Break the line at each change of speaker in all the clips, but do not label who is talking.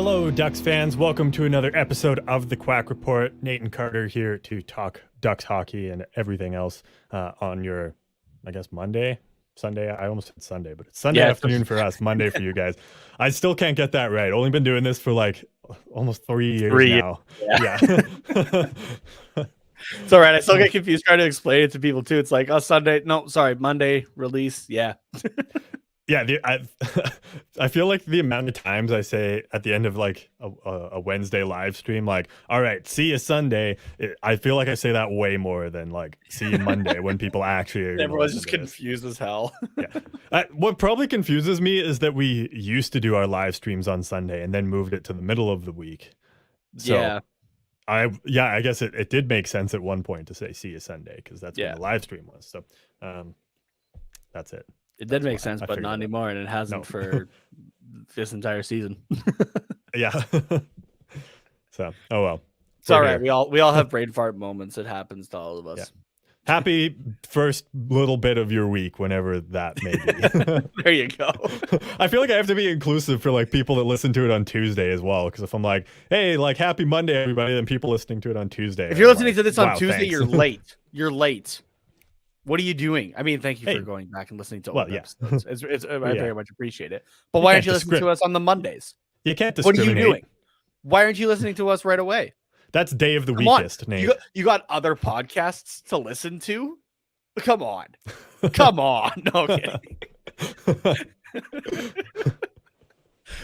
Hello, Ducks fans. Welcome to another episode of the Quack Report. Nate and Carter here to talk Ducks hockey and everything else on your, I guess, Sunday. I almost said Sunday, but it's Sunday afternoon for us, Monday for you guys. I still can't get that right. Only been doing this for like almost 3 years now. Yeah.
It's all right. I still get confused trying to explain it to people too. It's like, oh, Sunday. No, sorry, Monday release. Yeah.
Yeah, I feel like the amount of times I say at the end of like a Wednesday live stream, like, all right, see you Sunday. I feel like I say that way more than like, see you Monday when people actually are.
Everyone's just confused as hell.
Yeah. What probably confuses me is that we used to do our live streams on Sunday and then moved it to the middle of the week. So
yeah.
I guess it did make sense at one point to say see you Sunday because that's when the live stream was. So that's it.
It did make sense, but not anymore, and it hasn't for this entire season.
Yeah. So, oh well.
It's all right. We all have brain fart moments. It happens to all of us.
Yeah. Happy first little bit of your week, whenever that may be.
There you go.
I feel like I have to be inclusive for like people that listen to it on Tuesday as well. Because if I'm like, hey, like happy Monday, everybody, then people listening to it on Tuesday.
If you're listening to this on Tuesday,
thanks.
you're late. You're late. What are you doing? I mean, thank you for going back and listening to all episodes. I very much appreciate it. But why aren't you listening to us on the Mondays?
You can't
discriminate.
What are you doing?
Why aren't you listening to us right away?
That's day of the weakest, Nate.
You got other podcasts to listen to? Come on. Come on. No kidding.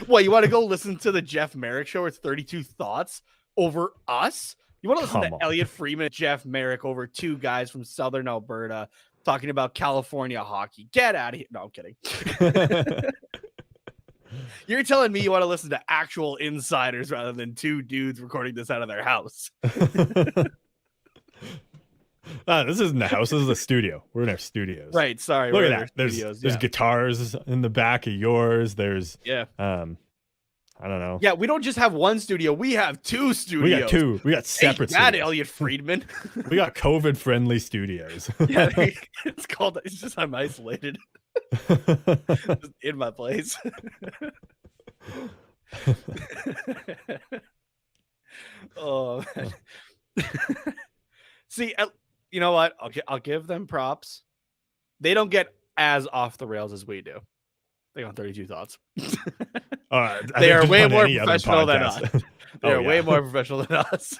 What, you want to go listen to the Jeff Merrick show? It's 32 Thoughts over us? You want to listen to Elliot Friedman, Jeff Merrick over two guys from Southern Alberta talking about California hockey? Get out of here. No, I'm kidding. You're telling me you want to listen to actual insiders rather than two dudes recording this out of their house.
This isn't the house. This is a studio. We're in our studios.
Right. Sorry.
Look at that. There's guitars in the back of yours. There's I don't know.
Yeah, we don't just have one studio. We have two studios.
We got two. We got separate studios.
Elliot Friedman.
We got COVID-friendly studios.
Yeah, it's just I'm isolated. Just in my place. Oh, man. See, you know what? I'll give them props. They don't get as off the rails as we do. They got 32 Thoughts. They are way more professional than us. They're way more professional than us.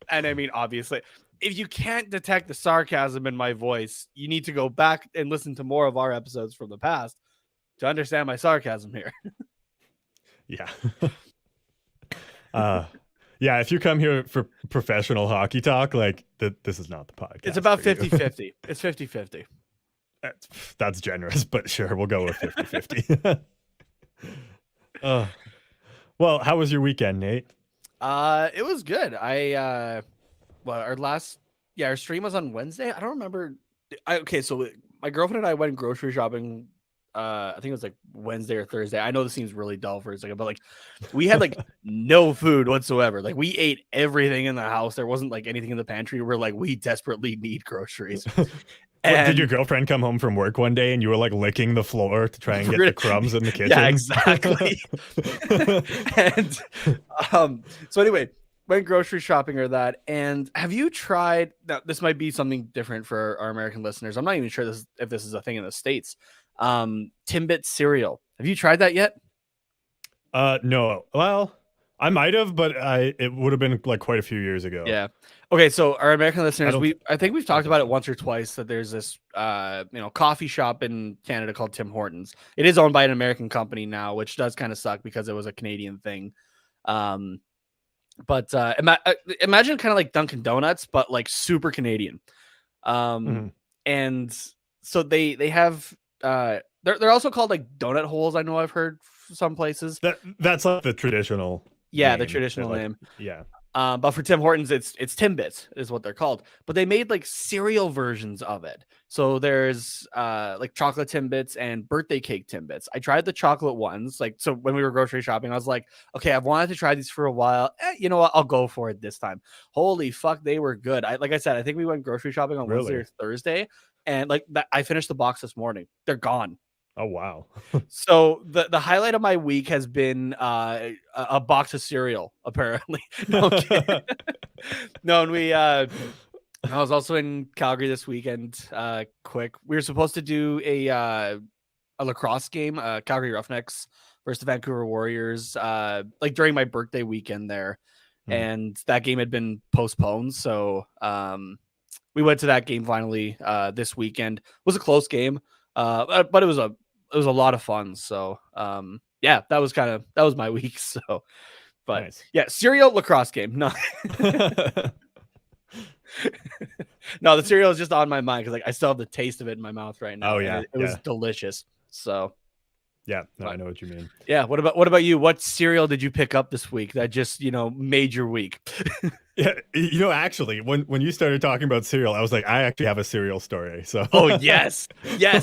and I mean, obviously, if you can't detect the sarcasm in my voice, you need to go back and listen to more of our episodes from the past to understand my sarcasm here.
Yeah. Yeah, if you come here for professional hockey talk, like this is not the podcast.
It's about 50-50. It's 50-50.
That's generous, but sure, we'll go with 50-50. Well, how was your weekend, Nate?
It was good. Our stream was on Wednesday. I don't remember. So my girlfriend and I went grocery shopping. I think it was like Wednesday or Thursday. I know this seems really dull for a second, but like we had like no food whatsoever. Like we ate everything in the house. There wasn't like anything in the pantry. We're like, we desperately need groceries.
And did your girlfriend come home from work one day and you were like licking the floor to try and get the crumbs in the kitchen?
Yeah, exactly. And so anyway, went grocery shopping or that. And have you tried, now this might be something different for our American listeners. I'm not even sure if this is a thing in the States. Timbit cereal. Have you tried that yet?
No. Well, I might have, but it would have been like quite a few years ago.
Yeah. Okay, so our American listeners, I think we've talked about it once or twice that there's this coffee shop in Canada called Tim Hortons. It is owned by an American company now, which does kind of suck because it was a Canadian thing. But imagine kind of like Dunkin' Donuts, but like super Canadian. And so they have they're also called like donut holes. I know I've heard some places.
That's like the traditional.
Yeah, the traditional name.
Yeah.
But for Tim Hortons, it's Timbits is what they're called. But they made like cereal versions of it. So there's like chocolate Timbits and birthday cake Timbits. I tried the chocolate ones. Like, so when we were grocery shopping, I was like, okay, I've wanted to try these for a while. You know what? I'll go for it this time. Holy fuck, they were good. Like I said, I think we went grocery shopping on Wednesday or Thursday. And like that, I finished the box this morning. They're gone.
Oh wow.
So the highlight of my week has been a box of cereal, apparently. No, I'm kidding. No, and I was also in Calgary this weekend. Quick, we were supposed to do a lacrosse game, Calgary Roughnecks versus the Vancouver Warriors, like during my birthday weekend there, and that game had been postponed. So we went to that game finally this weekend. It was a close game, but it was a lot of fun. So yeah, that was my week. So, but
nice.
yeah, cereal lacrosse game. No. No, the cereal is just on my mind because like I still have the taste of it in my mouth right now.
Oh yeah,
it was delicious. So
yeah, no, I know what you mean.
Yeah, what about you? What cereal did you pick up this week that just made your week?
Yeah, actually, when you started talking about cereal, I was like, I actually have a cereal story. So
oh yes,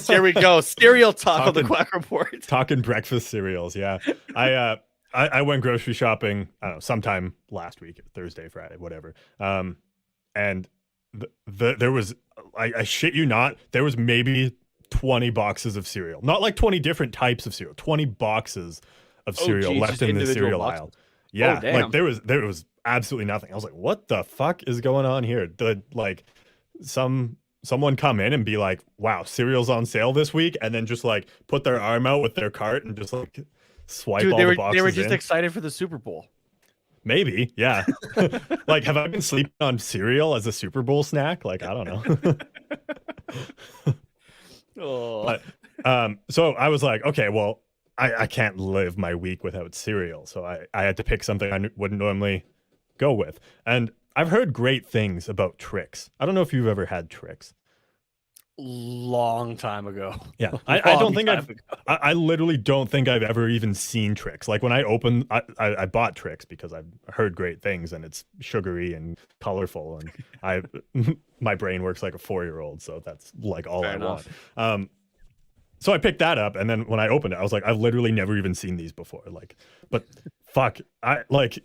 here we go. Cereal talk on the Quack Report.
Talking breakfast cereals. Yeah, I went grocery shopping. I don't know, sometime last week, Thursday, Friday, whatever. And there was, I shit you not, there was maybe 20 boxes of cereal, not like 20 different types of cereal, 20 boxes of cereal left in the cereal aisle. Yeah, like there was absolutely nothing. I was like, what the fuck is going on here? Someone come in and be like, wow, cereal's on sale this week, and then just like put their arm out with their cart and just like swipe all the boxes.
They were just excited for the Super Bowl.
Maybe, yeah. Like, have I been sleeping on cereal as a Super Bowl snack? Like, I don't know. But so I was like, okay, well, I can't live my week without cereal. So I had to pick something I wouldn't normally go with. And I've heard great things about Trix. I don't know if you've ever had Trix.
Long time ago.
Yeah, I don't think I literally don't think I've ever even seen Trix. Like when I opened, I bought Trix because I've heard great things and it's sugary and colorful and my brain works like a 4-year-old, so that's like all Fair enough. Want. So I picked that up, and then when I opened it, I was like, I've literally never even seen these before. Like, but fuck, I like.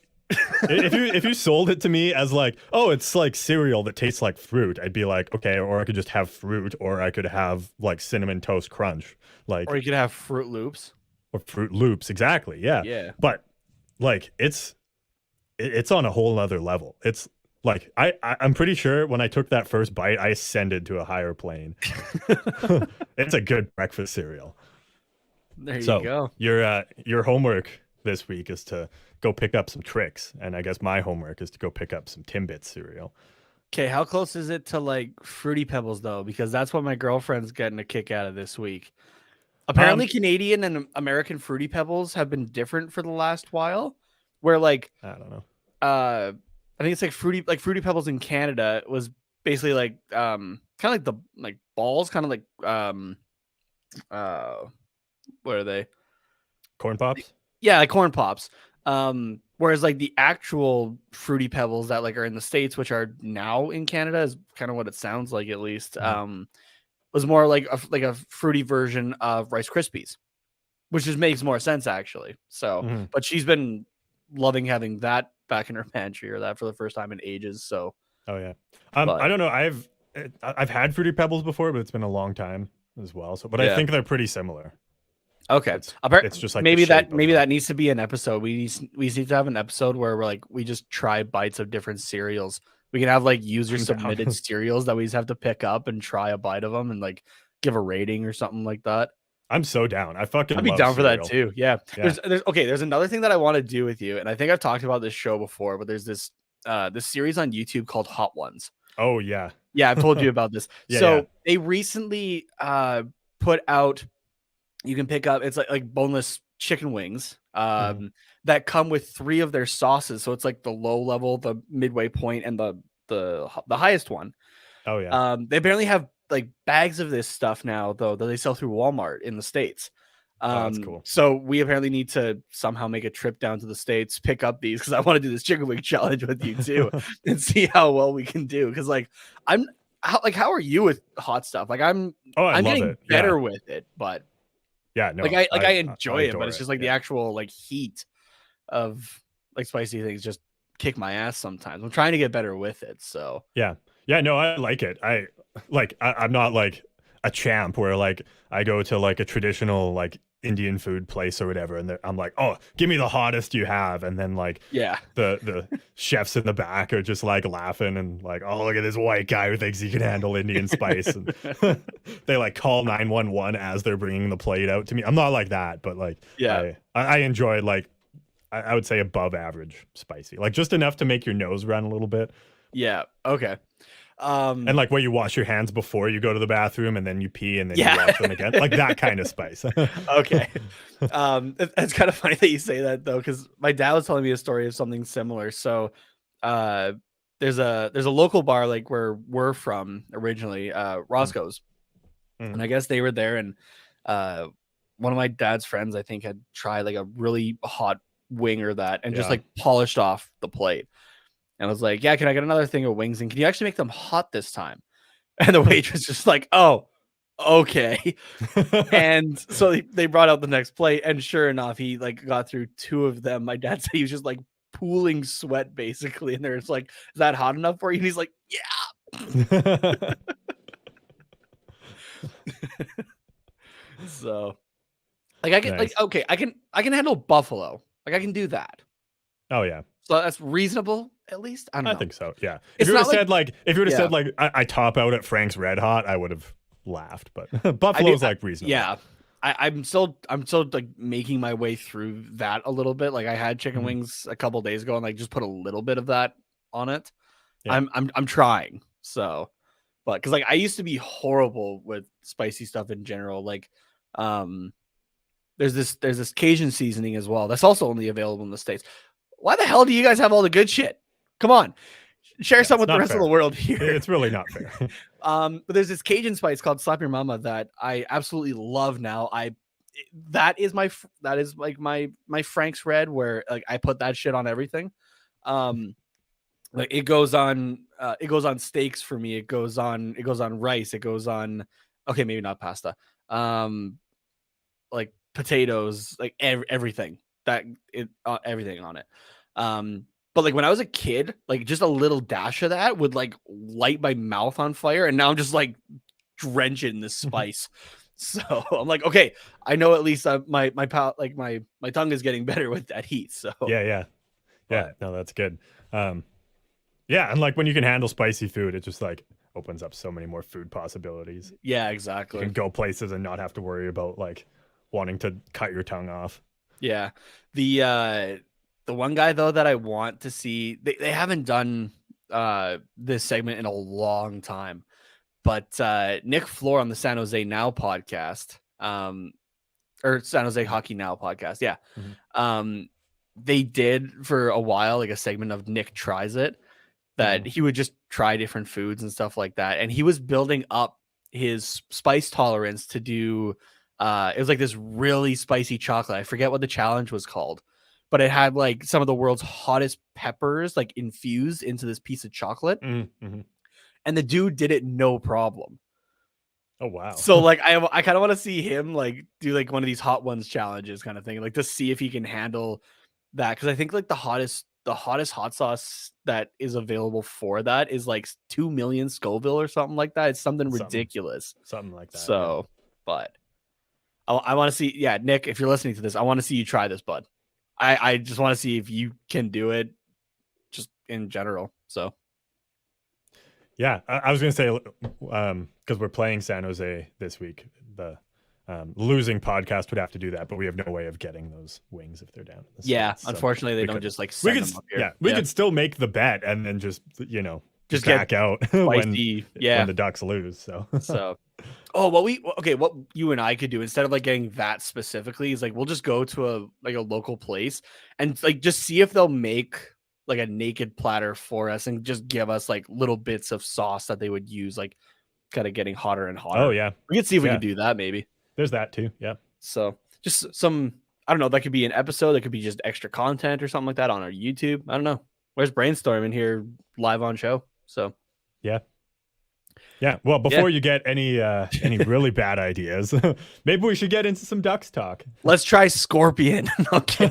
if you sold it to me as like, oh, it's like cereal that tastes like fruit, I'd be like, okay, or I could just have fruit, or I could have like Cinnamon Toast Crunch, like,
or you could have Fruit Loops,
exactly, yeah. But like, it's on a whole other level. It's like I'm pretty sure when I took that first bite, I ascended to a higher plane. It's a good breakfast cereal.
There you go.
Your homework this week is to go pick up some Trix, and I guess my homework is to go pick up some Timbits cereal.
Okay, how close is it to like Fruity Pebbles though? Because that's what my girlfriend's getting a kick out of this week. Apparently, Canadian and American Fruity Pebbles have been different for the last while. Where like
I don't know.
I think it's like Fruity Pebbles in Canada was basically like kind of like the like balls, kind of like what are they?
Corn Pops?
Yeah, like Corn Pops. Whereas like the actual Fruity Pebbles that like are in the States, which are now in Canada, is kind of what it sounds like at least. Was more like a fruity version of Rice Krispies, which just makes more sense actually. So, but she's been loving having that back in her pantry, or that for the first time in ages. So,
oh yeah, I don't know. I've had Fruity Pebbles before, but it's been a long time as well. So, but I think they're pretty similar.
Okay,
it's just like
maybe that needs to be an episode. We need to have an episode where we just try bites of different cereals. We can have like user submitted cereals that we just have to pick up and try a bite of them and like give a rating or something like that.
I'm so down. I'd be
down for that too. Yeah. There's another thing that I want to do with you, and I think I've talked about this show before, but there's this series on YouTube called Hot Ones.
Oh yeah.
Yeah, I've told you about this. They recently put out, you can pick up, it's like boneless chicken wings that come with 3 of their sauces. So it's like the low level, the midway point, and the highest one.
Oh yeah.
They apparently have like bags of this stuff now though that they sell through Walmart in the States.
That's cool.
So we apparently need to somehow make a trip down to the States, pick up these, because I want to do this chicken wing challenge with you too and see how well we can do. Because like how are you with hot stuff? Like I'm getting better with it, but
yeah, no,
I enjoy it, but it's just like the actual like heat of like spicy things just kick my ass sometimes. I'm trying to get better with it. So
yeah, no, I like it. I'm not like a champ where like I go to like a traditional like Indian food place or whatever, and I'm like, oh, give me the hottest you have, and then like the chefs in the back are just like laughing and like, oh, look at this white guy who thinks he can handle Indian spice, and they like call 911 as they're bringing the plate out to me. I'm not like that, but like I enjoy like I would say above average spicy, like just enough to make your nose run a little bit.
Yeah. Okay.
And like where you wash your hands before you go to the bathroom and then you pee and then you wash them again, like that kind of spice.
Okay. It's kind of funny that you say that though, because my dad was telling me a story of something similar. So there's a local bar like where we're from originally, Roscoe's. And I guess they were there, and one of my dad's friends I think had tried like a really hot wing or that and just like polished off the plate. And I was like, yeah, can I get another thing of wings? And can you actually make them hot this time? And the waitress just like, oh, okay. And so they brought out the next plate. And sure enough, he like got through 2 of them. My dad said he was just like pooling sweat basically. And there's like, is that hot enough for you? And he's like, yeah. So like I can like, okay, I can handle buffalo. Like I can do that.
Oh yeah.
So that's reasonable, at least. I don't know.
I think so. Yeah. If you would have said like, I top out at Frank's Red Hot, I would have laughed. But Buffalo's like reasonable.
Yeah. I'm still like making my way through that a little bit. Like I had chicken wings a couple days ago and like just put a little bit of that on it. Yeah. I'm trying. So, but because like I used to be horrible with spicy stuff in general. Like, there's this Cajun seasoning as well. That's also only available in the States. Why the hell do you guys have all the good shit? Come on, share some with the rest of the world here.
It's really not fair.
But there's this Cajun spice called Slap Your Mama that I absolutely love now. That is like my Frank's Red, where like I put that shit on everything. Like it goes on steaks for me. It goes on rice. It goes on, okay, maybe not pasta. Like potatoes, like everything. Everything on it. But like when I was a kid, like just a little dash of that would like light my mouth on fire, and now I'm just like drenched in this spice. So I'm like, okay, I know at least my tongue is getting better with that heat. So
yeah, no, that's good. Yeah, and like when you can handle spicy food, it just like opens up so many more food possibilities.
Yeah, exactly.
You can go places and not have to worry about like wanting to cut your tongue off.
Yeah. The one guy though that I want to see, they haven't done this segment in a long time, but Nick Floor on the San Jose Now podcast, or San Jose Hockey Now podcast, yeah. They did for a while like a segment of Nick Tries It, that he would just try different foods and stuff like that, and he was building up his spice tolerance to do it was like this really spicy chocolate. I forget what the challenge was called, but it had like some of the world's hottest peppers like infused into this piece of chocolate. And the dude did it no problem.
Oh wow.
So like I kind of want to see him like do like one of these hot ones challenges kind of thing, like to see if he can handle that, because I think like the hottest hot sauce that is available for that is like 2 million Scoville or something like that. It's something ridiculous.
Something like that.
So, but I want to see, yeah, Nick, if you're listening to this, I want to see you try this, bud. I just want to see if you can do it just in general. So,
yeah, I was going to say, because we're playing San Jose this week, the losing podcast would have to do that, but we have no way of getting those wings if they're down in the States.
Unfortunately, they don't just like send them up here.
Yeah, we could still make the bet and then just back out when the Ducks lose. So
what you and I could do instead of like getting that specifically is like we'll just go to a local place and like just see if they'll make like a naked platter for us and just give us like little bits of sauce that they would use, like kind of getting hotter and hotter.
Oh yeah,
we could see if we can do that maybe.
There's that too. Yeah.
So just some, I don't know, that could be an episode. That could be just extra content or something like that on our YouTube. I don't know. Where's brainstorming here live on show? So yeah.
Well, before you get any really bad ideas, maybe we should get into some Ducks talk.
Let's try Scorpion. Okay.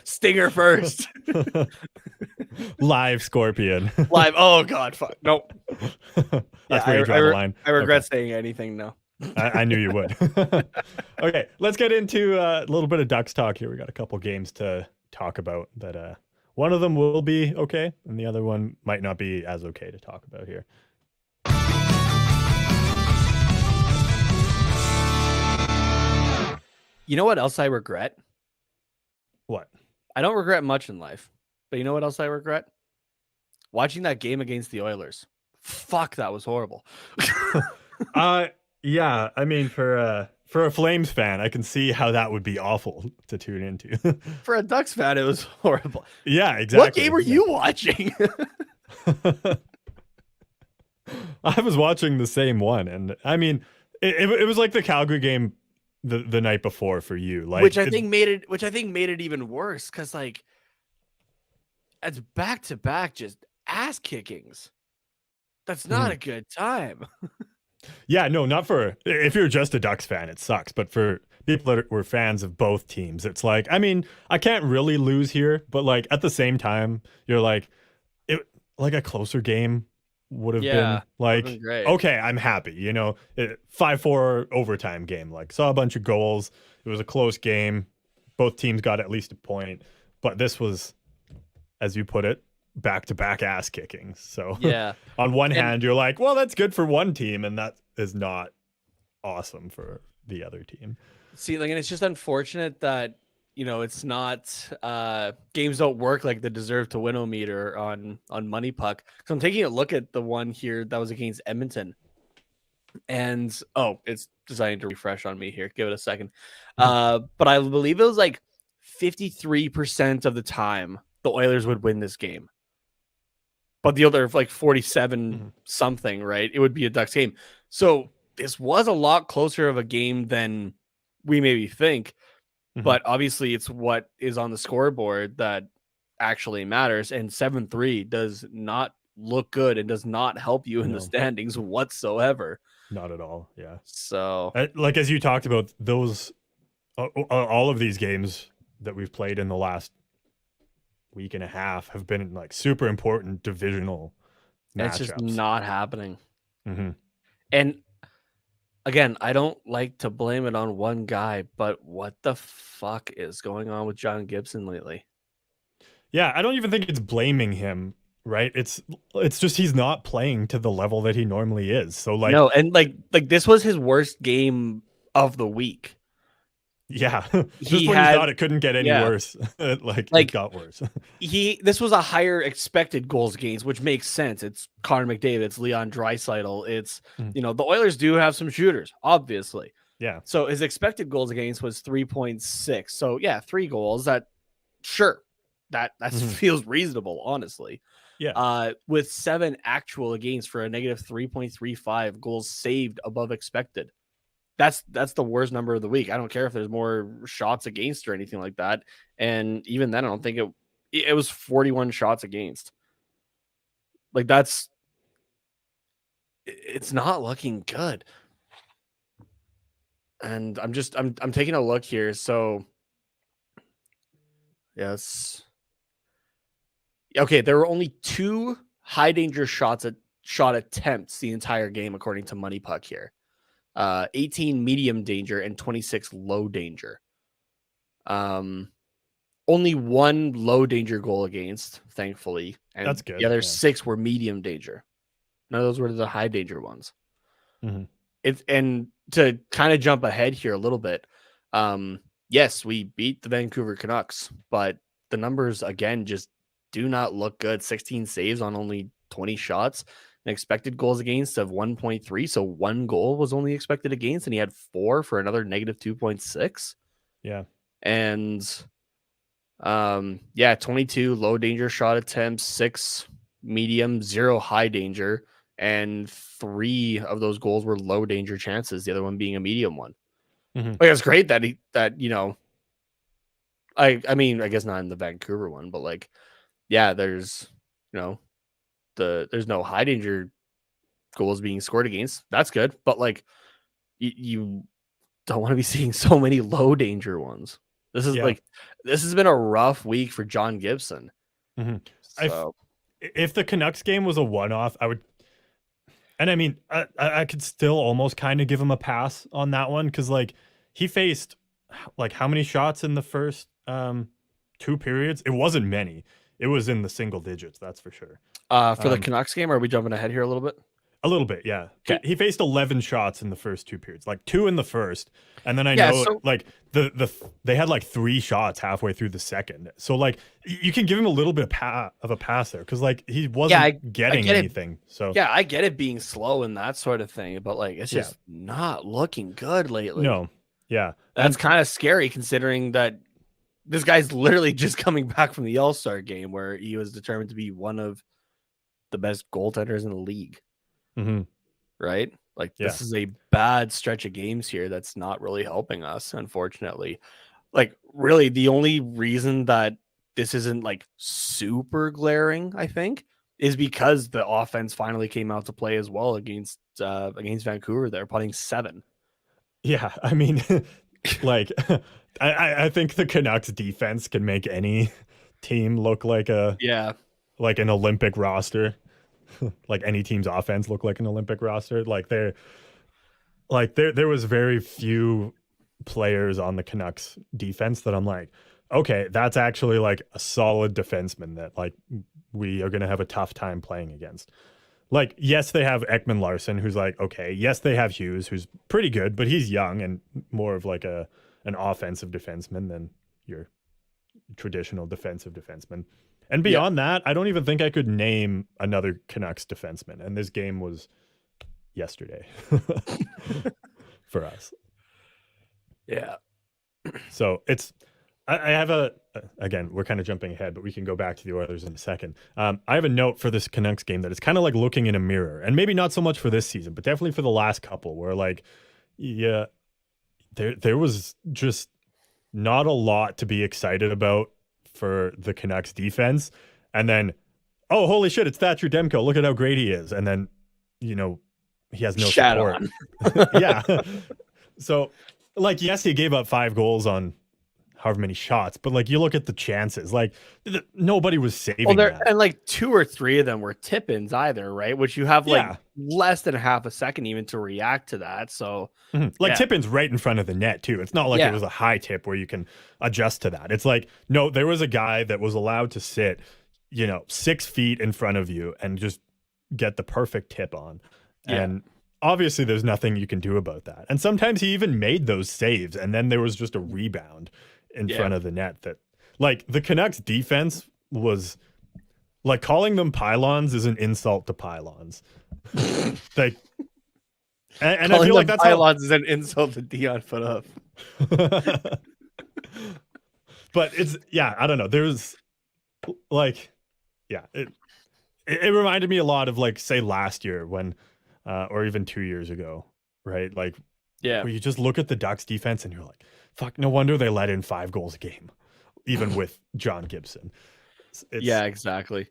Stinger first.
Live Scorpion.
Live. Oh God, fuck. Nope.
That's where you draw the line.
I regret saying anything now.
I knew you would. Okay, let's get into a little bit of Ducks talk here. We got a couple games to talk about that. One of them will be okay, and the other one might not be as okay to talk about here.
You know what else I regret?
What?
I don't regret much in life, but you know what else I regret? Watching that game against the Oilers. Fuck, that was horrible.
Yeah, I mean, for a Flames fan, I can see how that would be awful to tune into.
For a Ducks fan, it was horrible.
Yeah, exactly.
What game were you watching?
I was watching the same one, and I mean, it was like the Calgary game the night before for you, like
which I think made it even worse because like it's back to back just ass kickings. That's not a good time.
Yeah, no, not for if you're just a Ducks fan, it sucks. But for people that were fans of both teams, it's like, I mean, I can't really lose here, but like at the same time, you're like, it like a closer game would have been like, okay, I'm happy. 5-4 overtime game. Like saw a bunch of goals. It was a close game. Both teams got at least a point, but this was, as you put it, back-to-back ass kickings. So
yeah,
on one hand you're like, well, that's good for one team, and that is not awesome for the other team.
See, like, and it's just unfortunate that it's not games don't work like the deserve to win meter on Money Puck. So I'm taking a look at the one here that was against Edmonton, and it's deciding to refresh on me here. Give it a second. But I believe it was like 53% of the time the Oilers would win this game. But the other like 47 something, right? It would be a Ducks game. So this was a lot closer of a game than we maybe think. But obviously it's what is on the scoreboard that actually matters. And 7-3 does not look good and does not help you in the standings whatsoever.
Not at all. Yeah.
So
like, as you talked about, those all of these games that we've played in the last week and a half have been like super important divisional matchups.
It's just not happening.
Mm-hmm.
And again, I don't like to blame it on one guy, but what the fuck is going on with John Gibson lately?
Yeah, I don't even think it's blaming him, right? It's just he's not playing to the level that he normally is. So like,
no, and like this was his worst game of the week.
Yeah, just when he thought it couldn't get any worse, like it got worse.
This was a higher expected goals against, which makes sense. It's Connor McDavid, it's Leon Draisaitl, it's the Oilers do have some shooters, obviously.
Yeah.
So his expected goals against was 3.6. So yeah, 3 goals. That feels reasonable, honestly.
Yeah.
With 7 actual against for a negative 3.35 goals saved above expected. That's the worst number of the week. I don't care if there's more shots against or anything like that. And even then, I don't think it was 41 shots against. Like it's not looking good. And I'm taking a look here. So yes. Okay, there were only 2 high danger shot attempts the entire game, according to Money Puck here. 18 medium danger and 26 low danger. Only 1 low danger goal against, thankfully. And
that's good.
The other 6 were medium danger. None of those were the high danger ones. And to kind of jump ahead here a little bit, yes, we beat the Vancouver Canucks, but the numbers again just do not look good. 16 saves on only 20 shots. An expected goals against of 1.3. So 1 goal was only expected against, and he had 4 for another negative 2.6.
Yeah.
And 22 low danger shot attempts, 6 medium, 0 high danger, and 3 of those goals were low danger chances, the other one being a medium one. Like, it's great that I mean, I guess not in the Vancouver one, but like, yeah, there's there's no high danger goals being scored against. That's good. But like, you don't want to be seeing so many low danger ones. This is this has been a rough week for John Gibson. So
if the Canucks game was a one-off, I would, and I mean, I could still almost kind of give him a pass on that one because like he faced like how many shots in the first 2 periods? It wasn't many. It was in the single digits, that's for sure.
For the Canucks game, are we jumping ahead here a little bit?
A little bit, yeah.
Okay.
He faced 11 shots in the first 2 periods, like 2 in the first, and then I know like they had like 3 shots halfway through the second. So like you can give him a little bit of a pass there because like he wasn't getting anything. So
yeah, I get it being slow and that sort of thing, but like it's just not looking good lately.
No, yeah,
that's kind of scary considering that this guy's literally just coming back from the All-Star game where he was determined to be one of the best goaltenders in the league.
Mm-hmm.
Right? Like this is a bad stretch of games here that's not really helping us, unfortunately. Like really the only reason that this isn't like super glaring, I think, is because the offense finally came out to play as well against Vancouver. They're putting 7.
Yeah, I mean like I think the Canucks defense can make any team look like like an Olympic roster. Like any team's offense look like an Olympic roster. Like there was very few players on the Canucks defense that I'm like, okay, that's actually like a solid defenseman that like we are going to have a tough time playing against. Like, yes, they have Ekman Larson, who's like, okay. Yes, they have Hughes, who's pretty good, but he's young and more of like an offensive defenseman than your traditional defensive defenseman. And beyond that, I don't even think I could name another Canucks defenseman. And this game was yesterday for us.
Yeah.
So I have again, we're kind of jumping ahead, but we can go back to the Oilers in a second. I have a note for this Canucks game that it's kind of like looking in a mirror, and maybe not so much for this season, but definitely for the last couple where like, yeah, there was just not a lot to be excited about for the Canucks defense. And then, oh, holy shit, it's Thatcher Demko. Look at how great he is. And then, he has no support. Yeah. So, like, yes, he gave up 5 goals on however many shots, but like you look at the chances, like nobody was saving that.
And like 2 or 3 of them were tip-ins either, right? Which you have like less than half a second even to react to that. So
tip-ins right in front of the net too. It's not like it was a high tip where you can adjust to that. It's like, no, there was a guy that was allowed to sit, 6 feet in front of you and just get the perfect tip on. And obviously there's nothing you can do about that. And sometimes he even made those saves and then there was just a rebound in front of the net that like the Canucks defense was like calling them pylons is an insult to pylons. Like, and I feel like that's
pylons is an insult to Dion Phaneuf.
But it's I don't know. There's like it reminded me a lot of like say last year when or even 2 years ago, right? Like where you just look at the Ducks defense and you're like, fuck, no wonder they let in 5 goals a game, even with John Gibson.
Exactly.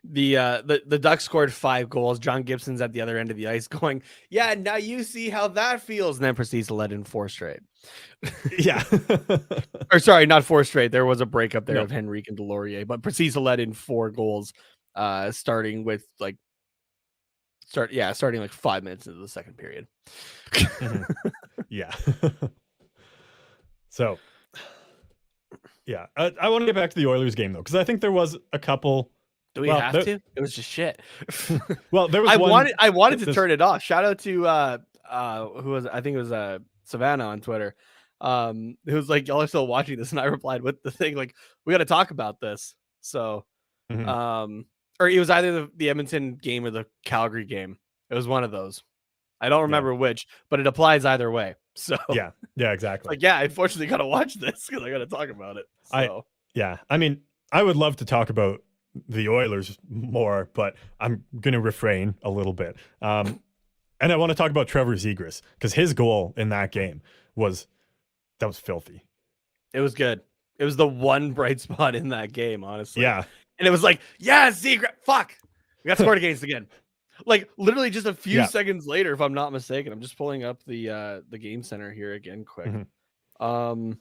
The Ducks scored 5 goals. John Gibson's at the other end of the ice going, yeah, now you see how that feels, and then proceeds to let in 4 straight. Or sorry, not 4 straight. There was a breakup there of Henrique and Delorier, but proceeds to let in 4 goals, starting like 5 minutes into the second period.
So, I want to get back to the Oilers game though, because I think there was a couple.
Do we have to? It was just shit.
Well, there was.
I wanted to turn it off. Shout out to who was I think it was Savannah on Twitter. Who was like, y'all are still watching this, and I replied with the thing like, we got to talk about this. So, or it was either the Edmonton game or the Calgary game. It was one of those. I don't remember which, but it applies either way. So
yeah, exactly.
Like, I unfortunately got to watch this because I got to talk about it. So
I mean, I would love to talk about the Oilers more, but I'm gonna refrain a little bit. And I want to talk about Trevor Zegras because his goal in that game was filthy.
It was good. It was the one bright spot in that game, honestly.
Yeah,
and it was like, Zegras, fuck, we got scored against again. Like literally just a few seconds later, if I'm not mistaken. I'm just pulling up the game center here again quick. Oh,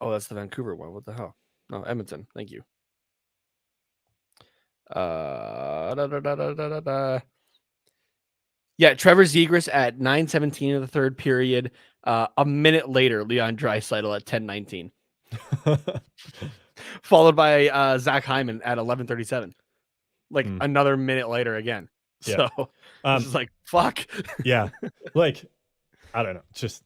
that's the Vancouver one. What the hell? No, Edmonton. Thank you. Yeah, Trevor Zegras at 9:17 of the third period. A minute later, Leon Draisaitl at 10:19. Followed by Zach Hyman at 11:37. Like another minute later again. So this is like, fuck.
Yeah. Like, I don't know. Just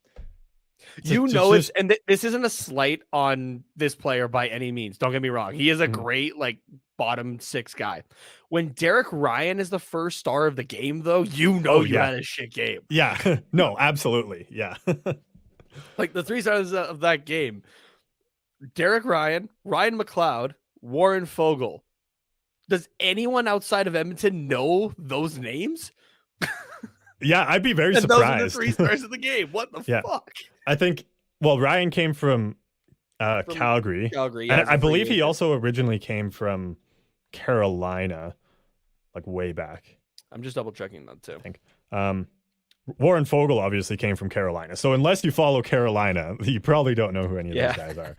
this isn't a slight on this player by any means. Don't get me wrong. He is a great, like, bottom six guy. When Derek Ryan is the first star of the game, though, you had a shit game.
Yeah. No, absolutely. Yeah.
Like, the three stars of that game: Derek Ryan, Ryan McLeod, Warren Foegele. Does anyone outside of Edmonton know those names?
Yeah, I'd be very surprised.
Those are the three stars of the game. What the fuck?
I think, Ryan came from Calgary.
Calgary,
and I believe he also originally came from Carolina, like way back.
I'm just double checking that too.
I think. Warren Foegele obviously came from Carolina. So unless you follow Carolina, you probably don't know who any of those guys are.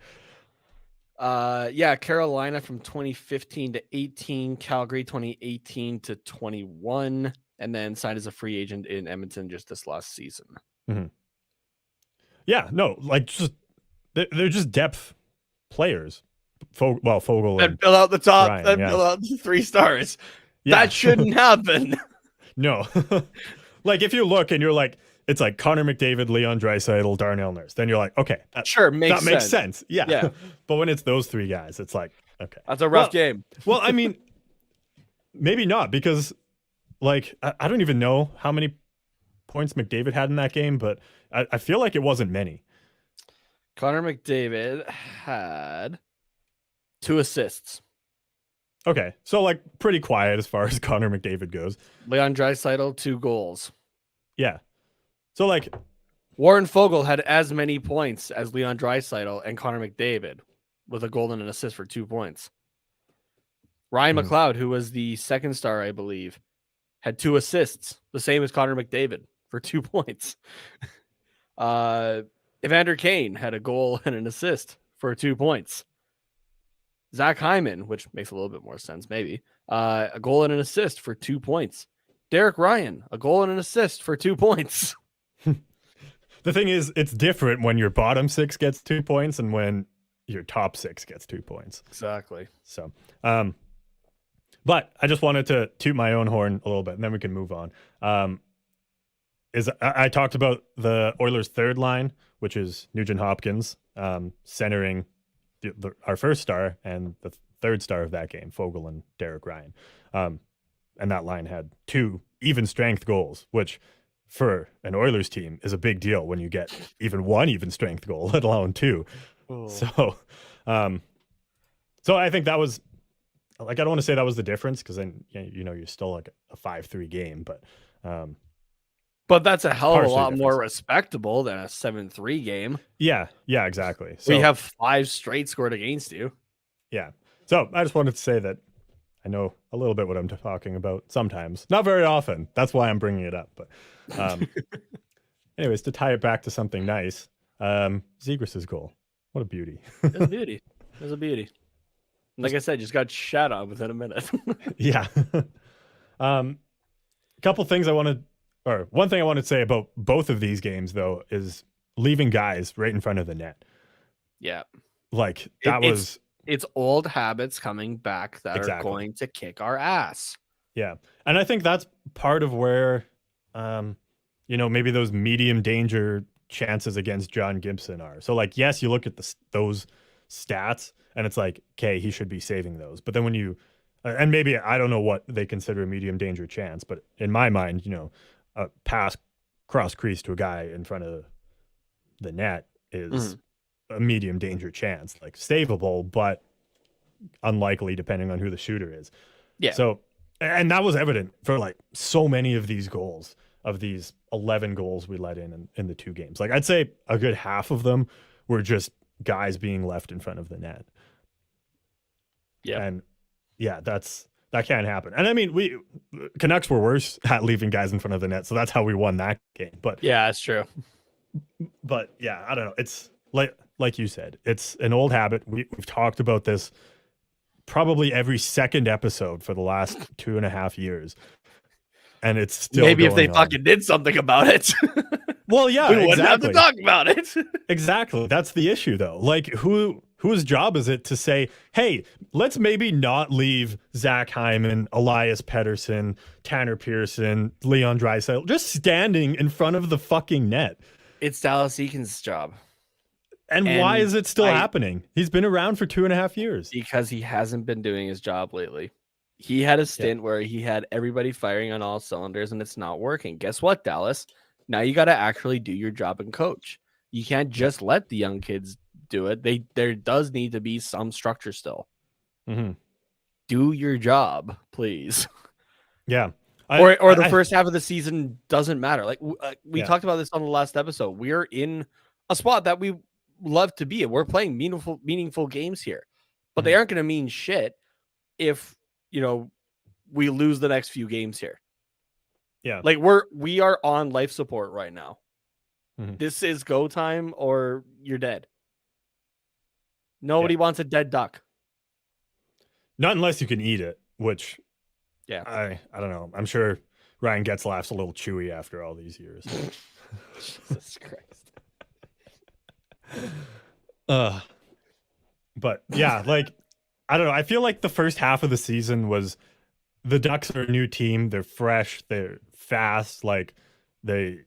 Carolina from 2015 to 18, Calgary 2018 to 21, and then signed as a free agent in Edmonton just this last season.
Mm-hmm. Yeah, no, like, just they're just depth players. Foegele
and fill out the top.
Ryan,
and fill out the 3 stars. Yeah. That shouldn't happen.
No. Like, if you look and you're like, it's like Connor McDavid, Leon Draisaitl, Darnell Nurse, then you're like, okay, that makes sense. Yeah. But when it's those 3 guys, it's like, okay,
that's a rough game.
Well, I mean, maybe not, because, like, I don't even know how many points McDavid had in that game, but I feel like it wasn't many.
Connor McDavid had 2 assists.
Okay, so, like, pretty quiet as far as Connor McDavid goes.
Leon Draisaitl, 2 goals.
Yeah. So, like,
Warren Foegele had as many points as Leon Draisaitl and Connor McDavid, with a goal and an assist for 2 points. Ryan McLeod, who was the second star, I believe, had 2 assists, the same as Connor McDavid, for 2 points. Evander Kane had a goal and an assist for 2 points. Zach Hyman, which makes a little bit more sense, maybe, a goal and an assist for 2 points. Derek Ryan, a goal and an assist for 2 points.
The thing is, it's different when your bottom 6 gets 2 points and when your top 6 gets 2 points.
Exactly.
So, but I just wanted to toot my own horn a little bit, and then we can move on. I talked about the Oilers' third line, which is Nugent-Hopkins, centering our first star and the third star of that game, Foegele and Derek Ryan. And that line had 2 even strength goals, which for an Oilers team is a big deal when you get even 1 even strength goal, let alone 2. Oh. So I think that was, like, I don't want to say that was the difference, because then, you're still like a 5-3 game, but
that's a hell of a lot more respectable than a 7-3 game.
Yeah, exactly. So
we have 5 straight scored against you.
Yeah. So I just wanted to say that I know a little bit what I'm talking about sometimes. Not very often. That's why I'm bringing it up. But anyways, to tie it back to something nice, Zegras' goal. What a beauty.
It was a beauty. It was a beauty. Like I said, just got shot on within a minute.
Yeah. Couple things one thing I wanted to say about both of these games, though, is leaving guys right in front of the net.
Yeah.
Like,
it's old habits coming back that are going to kick our ass.
Yeah. And I think that's part of where, maybe those medium danger chances against John Gibson are. So, like, yes, you look at those stats and it's like, okay, he should be saving those. But then when you, and maybe I don't know what they consider a medium danger chance, but in my mind, a pass cross crease to a guy in front of the net is a medium danger chance, like savable, but unlikely depending on who the shooter is.
Yeah.
So, and that was evident for like so many of these goals, of these 11 goals we let in the 2 games. Like, I'd say a good half of them were just guys being left in front of the net.
Yeah.
And yeah, that can't happen. And I mean, Canucks were worse at leaving guys in front of the net, so that's how we won that game. But
yeah, that's true.
But yeah, I don't know. It's like you said, it's an old habit. We've talked about this probably every second episode for the last 2.5 years. And it's still
maybe if they
on.
fucking did something about it.
Well, yeah,
we wouldn't have to talk about it.
Exactly. That's the issue, though. Like, whose job is it to say, hey, let's maybe not leave Zach Hyman, Elias Pettersson, Tanner Pearson, Leon Draisaitl just standing in front of the fucking net?
It's Dallas Eakins' job.
And why is it still happening? He's been around for 2.5 years.
Because he hasn't been doing his job lately. He had a stint where he had everybody firing on all cylinders, and it's not working. Guess what, Dallas? Now you got to actually do your job and coach. You can't just let the young kids do it. There does need to be some structure still.
Mm-hmm.
Do your job, please.
Yeah.
Or the first half of the season doesn't matter. Like we talked about this on the last episode. We're in a spot that we love to be in. We're playing meaningful games here, but they aren't going to mean shit if we lose the next few games here.
Yeah.
Like we are on life support right now. Mm-hmm. This is go time or you're dead. Nobody wants a dead duck.
Not unless you can eat it, which
I
don't know. I'm sure Ryan Getzlaff's a little chewy after all these years.
Jesus Christ.
But yeah, like, I don't know. I feel like the first half of the season was the Ducks are a new team. They're fresh. They're fast. Like, they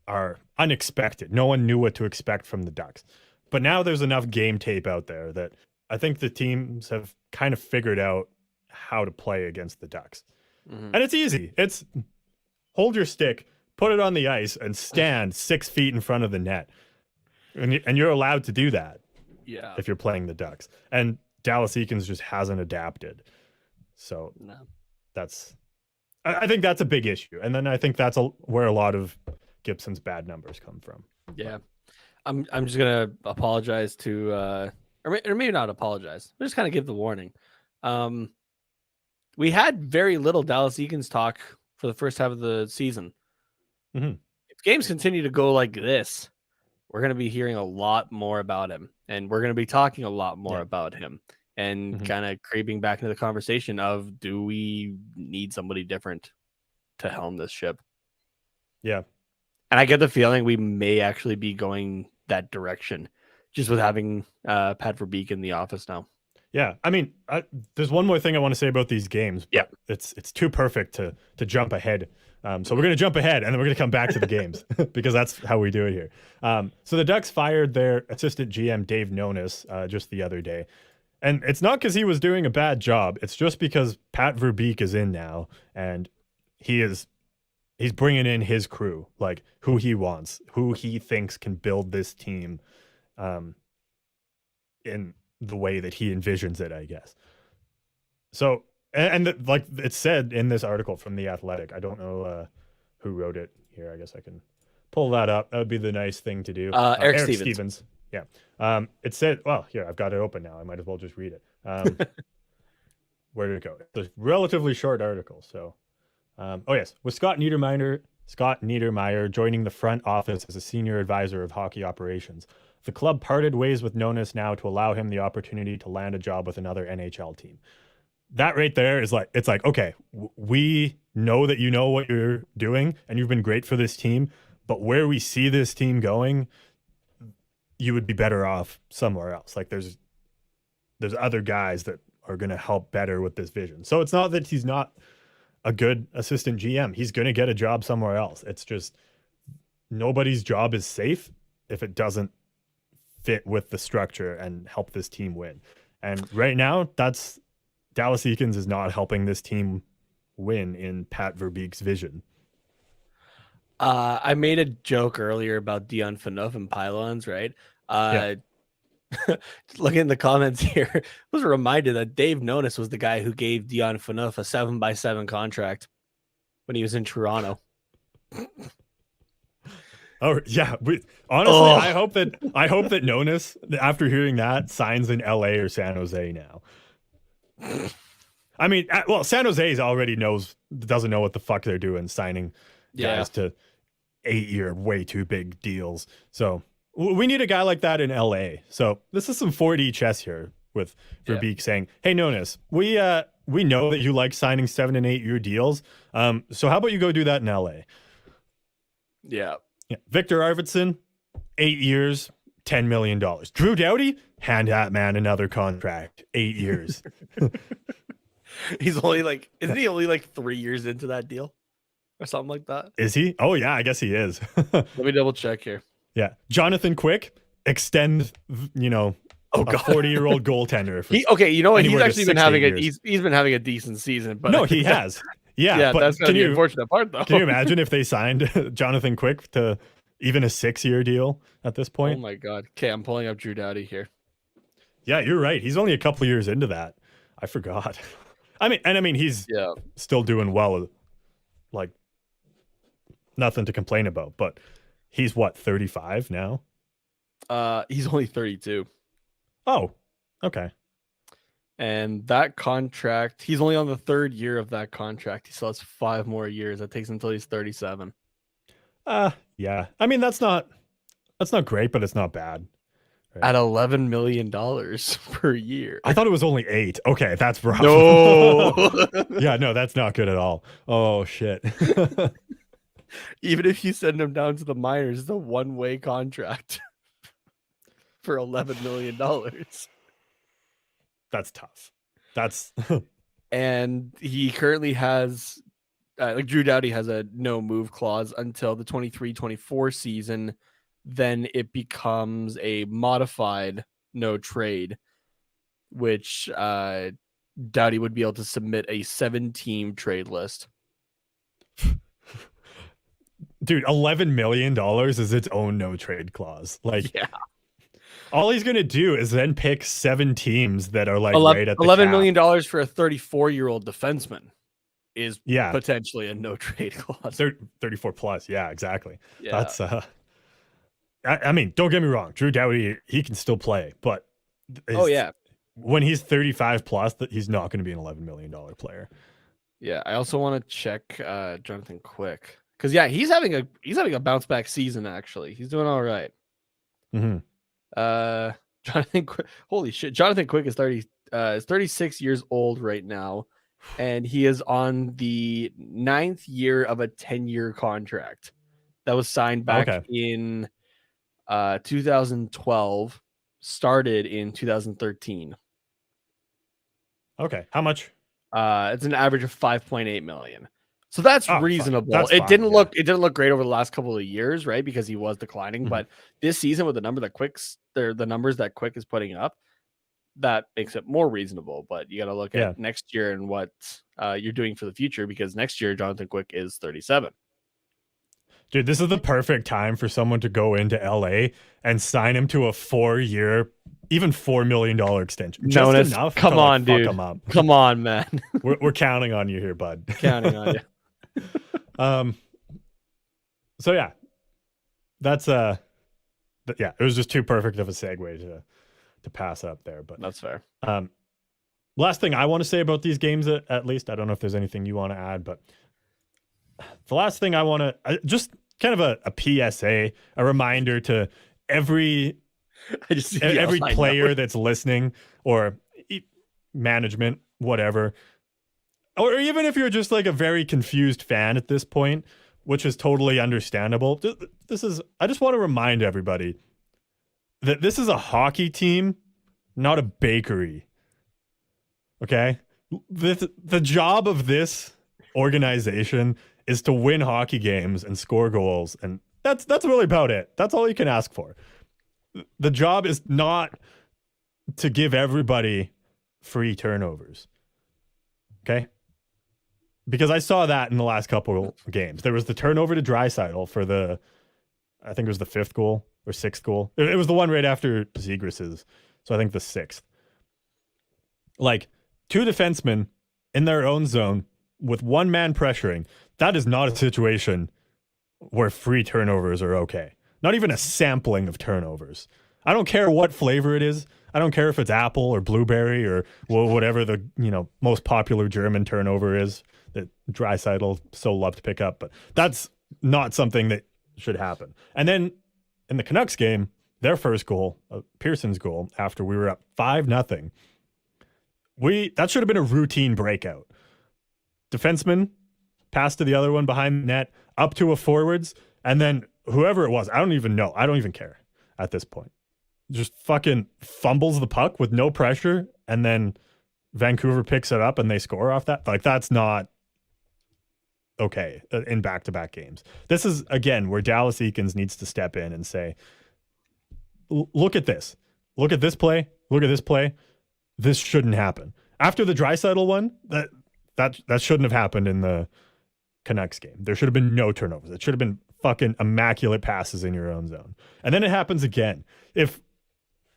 are unexpected. No one knew what to expect from the Ducks. But now there's enough game tape out there that I think the teams have kind of figured out how to play against the Ducks. Mm-hmm. And it's easy. It's hold your stick, put it on the ice, and stand 6 feet in front of the net. And you're allowed to do that.
Yeah.
If you're playing the Ducks. And Dallas Eakins just hasn't adapted. So I think that's a big issue. And then I think that's where a lot of Gibson's bad numbers come from.
Yeah. I'm just going to apologize to, or maybe not apologize. But just kind of give the warning. We had very little Dallas Eakins talk for the first half of the season.
Mm-hmm.
If games continue to go like this, we're going to be hearing a lot more about him. And we're going to be talking a lot more about him. And kind of creeping back into the conversation of, do we need somebody different to helm this ship?
Yeah.
And I get the feeling we may actually be going that direction just with having Pat Verbeek in the office now.
Yeah. I mean, there's one more thing I want to say about these games. But it's too perfect to jump ahead. So we're going to jump ahead and then we're going to come back to the games because that's how we do it here. So the Ducks fired their assistant GM, Dave Nonis, just the other day. And it's not because he was doing a bad job. It's just because Pat Verbeek is in now and he's bringing in his crew, like who he wants, who he thinks can build this team in the way that he envisions it, I guess. So, like it said in this article from The Athletic, I don't know who wrote it here. I guess I can pull that up. That would be the nice thing to do.
Eric Stevens.
Yeah. It said, well, here, I've got it open now. I might as well just read it. Where did it go? It's a relatively short article. So, yes, with Scott Niedermayer joining the front office as a senior advisor of hockey operations, the club parted ways with Nonis now to allow him the opportunity to land a job with another NHL team. That right there is like, it's like, okay, we know that you know what you're doing and you've been great for this team, but where we see this team going, you would be better off somewhere else. Like there's other guys that are going to help better with this vision. So it's not that he's not a good assistant GM. He's going to get a job somewhere else. It's just nobody's job is safe if it doesn't fit with the structure and help this team win. And right now, Dallas Eakins is not helping this team win in Pat Verbeek's vision.
I made a joke earlier about Dion Phaneuf and pylons, right? Looking in the comments here, I was reminded that Dave Nonis was the guy who gave Dion Phaneuf a 7x7 contract when he was in Toronto.
Oh yeah, I hope that Nonis, after hearing that, signs in LA or San Jose now. I mean, well, San Jose doesn't know what the fuck they're doing, signing guys to 8-year, way too big deals. So we need a guy like that in LA. So this is some 4D chess here. with Verbeek saying, "Hey, Nonis, we know that you like signing 7 and 8 year deals. So how about you go do that in LA?"
Yeah.
Victor Arvidsson, 8 years, $10 million. Drew Doughty, hand that man another contract, 8 years.
He's only like, isn't he only like 3 years into that deal or something like that?
Is he? Oh yeah, I guess he is.
Let me double check here.
Yeah, Jonathan Quick, extend, a 40-year-old goaltender.
Okay, you know what? He's actually been having he's been having a decent season, but
no, he has. Yeah, but
that's the unfortunate part, though.
Can you imagine if they signed Jonathan Quick to even a 6-year deal at this point?
Oh my God. Okay, I'm pulling up Drew Doughty here.
Yeah, you're right. He's only a couple of years into that. I forgot. I mean, he's still doing well. Like, nothing to complain about. But he's what, 35 now?
He's only 32.
Oh, okay.
And that contract, he's only on the 3rd year of that contract. He still has 5 more years. That takes him until he's 37.
Yeah. I mean, that's not great, but it's not bad.
Right? At $11 million per year.
I thought it was only 8. Okay, that's rough.
No.
Yeah, no, that's not good at all. Oh shit.
Even if you send him down to the minors, it's a one-way contract for $11 million.
That's tough. That's
and he currently has Drew Doughty has a no move clause until the 23-24 season. Then it becomes a modified no trade, which Doughty would be able to submit a 7-team trade list.
Dude, $11 million is its own no trade clause. Like,
yeah.
All he's gonna do is then pick 7 teams that are like
right
at the
$11 million for a 34-year-old defenseman is
yeah
potentially a no trade clause.
34 plus, yeah, exactly.
Yeah.
That's I mean, don't get me wrong, Drew Doughty, he can still play, but when he's 35 plus, that he's not going to be an $11 million player.
Yeah, I also want to check Jonathan Quick because he's having a bounce back season. Actually, he's doing all right.
Mm-hmm.
Jonathan Quick, holy shit! Jonathan Quick is 36 years old right now, and he is on the 9th year of a 10-year contract that was signed back in 2012, started in 2013.
Okay, how much?
It's an average of 5.8 million. So that's reasonable.
It
didn't look great over the last couple of years, right? Because he was declining. Mm-hmm. But this season, with the numbers that Quick is putting up, that makes it more reasonable. But you got to look at next year and what you're doing for the future, because next year Jonathan Quick is 37.
Dude, this is the perfect time for someone to go into LA and sign him to a 4-year, even $4 million extension. Just enough.
Come on, dude. Fuck him up. Come on, man.
We're counting on you here, bud.
Counting on you.
So yeah, that's it was just too perfect of a segue to pass up there, but
that's fair.
Last thing I want to say about these games, at least, I don't know if there's anything you want to add, but the last thing I want to just kind of a PSA, a reminder to every player that's listening, or management, whatever. Or even if you're just like a very confused fan at this point, which is totally understandable. I just want to remind everybody that this is a hockey team, not a bakery. Okay? The job of this organization is to win hockey games and score goals, and that's really about it. That's all you can ask for. The job is not to give everybody free turnovers. Okay? Because I saw that in the last couple of games. There was the turnover to Draisaitl for I think it was the 5th goal or 6th goal. It was the one right after Zegras's. So I think the 6th. Like, 2 defensemen in their own zone with 1 man pressuring. That is not a situation where free turnovers are okay. Not even a sampling of turnovers. I don't care what flavor it is. I don't care if it's apple or blueberry or whatever the most popular German turnover is that Draisaitl so loved to pick up. But that's not something that should happen. And then in the Canucks game, their first goal, Pearson's goal, after we were up 5-0. That should have been a routine breakout. Defenseman pass to the other one behind the net, up to a forwards, and then whoever it was, I don't even know. I don't even care at this point. Just fucking fumbles the puck with no pressure, and then Vancouver picks it up and they score off that. Like, that's not okay in back-to-back games. This is, again, where Dallas Eakins needs to step in and say, look at this. Look at this play. Look at this play. This shouldn't happen. After the Draisaitl one, that shouldn't have happened in the Canucks game. There should have been no turnovers. It should have been fucking immaculate passes in your own zone. And then it happens again.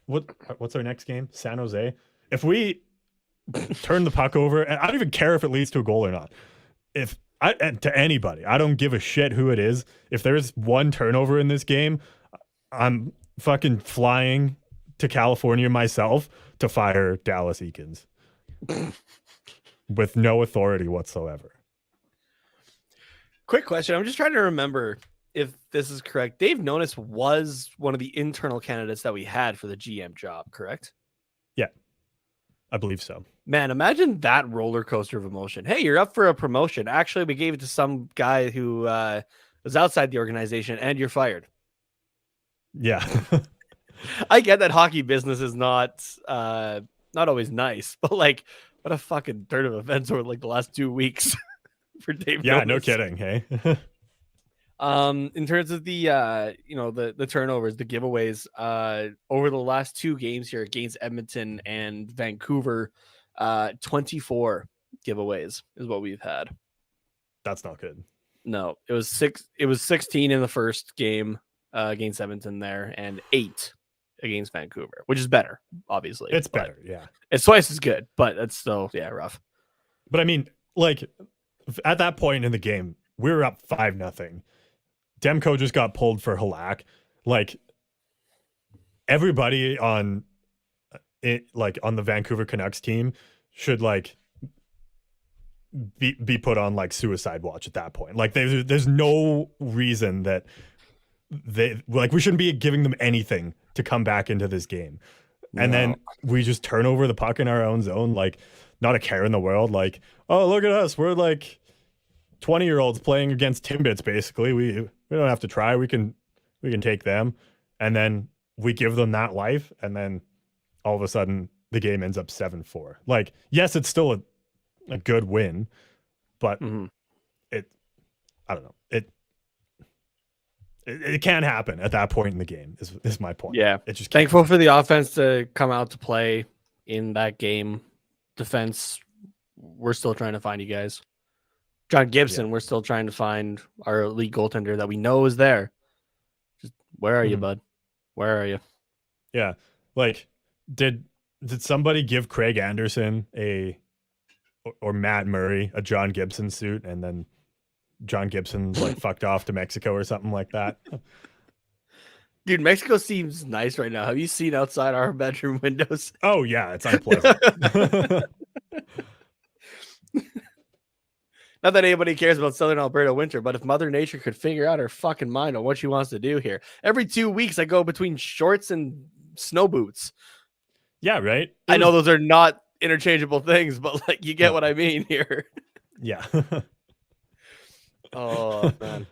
What's our next game? San Jose. If we turn the puck over, and I don't even care if it leads to a goal or not. To anybody, I don't give a shit who it is. If there's one turnover in this game, I'm fucking flying to California myself to fire Dallas Eakins with no authority whatsoever.
Quick question. I'm just trying to remember if this is correct. Dave Nonis was one of the internal candidates that we had for the GM job, correct?
Yeah, I believe so.
Man, imagine that roller coaster of emotion. Hey, you're up for a promotion. Actually, we gave it to some guy who was outside the organization, and you're fired.
Yeah.
I get that hockey business is not always nice, but like, what a fucking turn of events over like the last 2 weeks for Dave.
Yeah,
Nonis.
no kidding. Hey.
In terms of the the turnovers, the giveaways, over the last 2 games here against Edmonton and Vancouver, 24 giveaways is what we've had.
That's not good.
No, it was 16 in the first game against Edmonton there, and 8 against Vancouver, which is better, obviously.
It's better, yeah.
It's twice as good, but it's still rough.
But I mean, like, at that point in the game, we were up 5-0. Demko just got pulled for Halak. Like, everybody on the Vancouver Canucks team should like be put on like suicide watch at that point. Like, there's no reason that we shouldn't be giving them anything to come back into this game. And then we just turn over the puck in our own zone, like, not a care in the world. Like, oh, look at us, we're like 20-year-olds playing against Timbits. Basically, we don't have to try. We can take them, and then we give them that life, and then all of a sudden the game ends up 7-4. Like, yes, it's still a good win, but I don't know. It can't happen at that point in the game is my point.
Yeah.
It just
thankful for the offense to come out to play in that game. Defense, we're still trying to find you guys. John Gibson, we're still trying to find our elite goaltender that we know is there. Just, where are you, bud? Where are you?
Yeah. Like, did somebody give Craig Anderson or Matt Murray a John Gibson suit, and then John Gibson like fucked off to Mexico or something like that?
Dude, Mexico seems nice right now. Have you seen outside our bedroom windows?
Oh yeah, it's unpleasant.
Not that anybody cares about Southern Alberta winter, but if Mother Nature could figure out her fucking mind on what she wants to do here. Every 2 weeks I go between shorts and snow boots.
Yeah, right.
I know those are not interchangeable things, but like, you get what I mean here.
Yeah.
Oh man.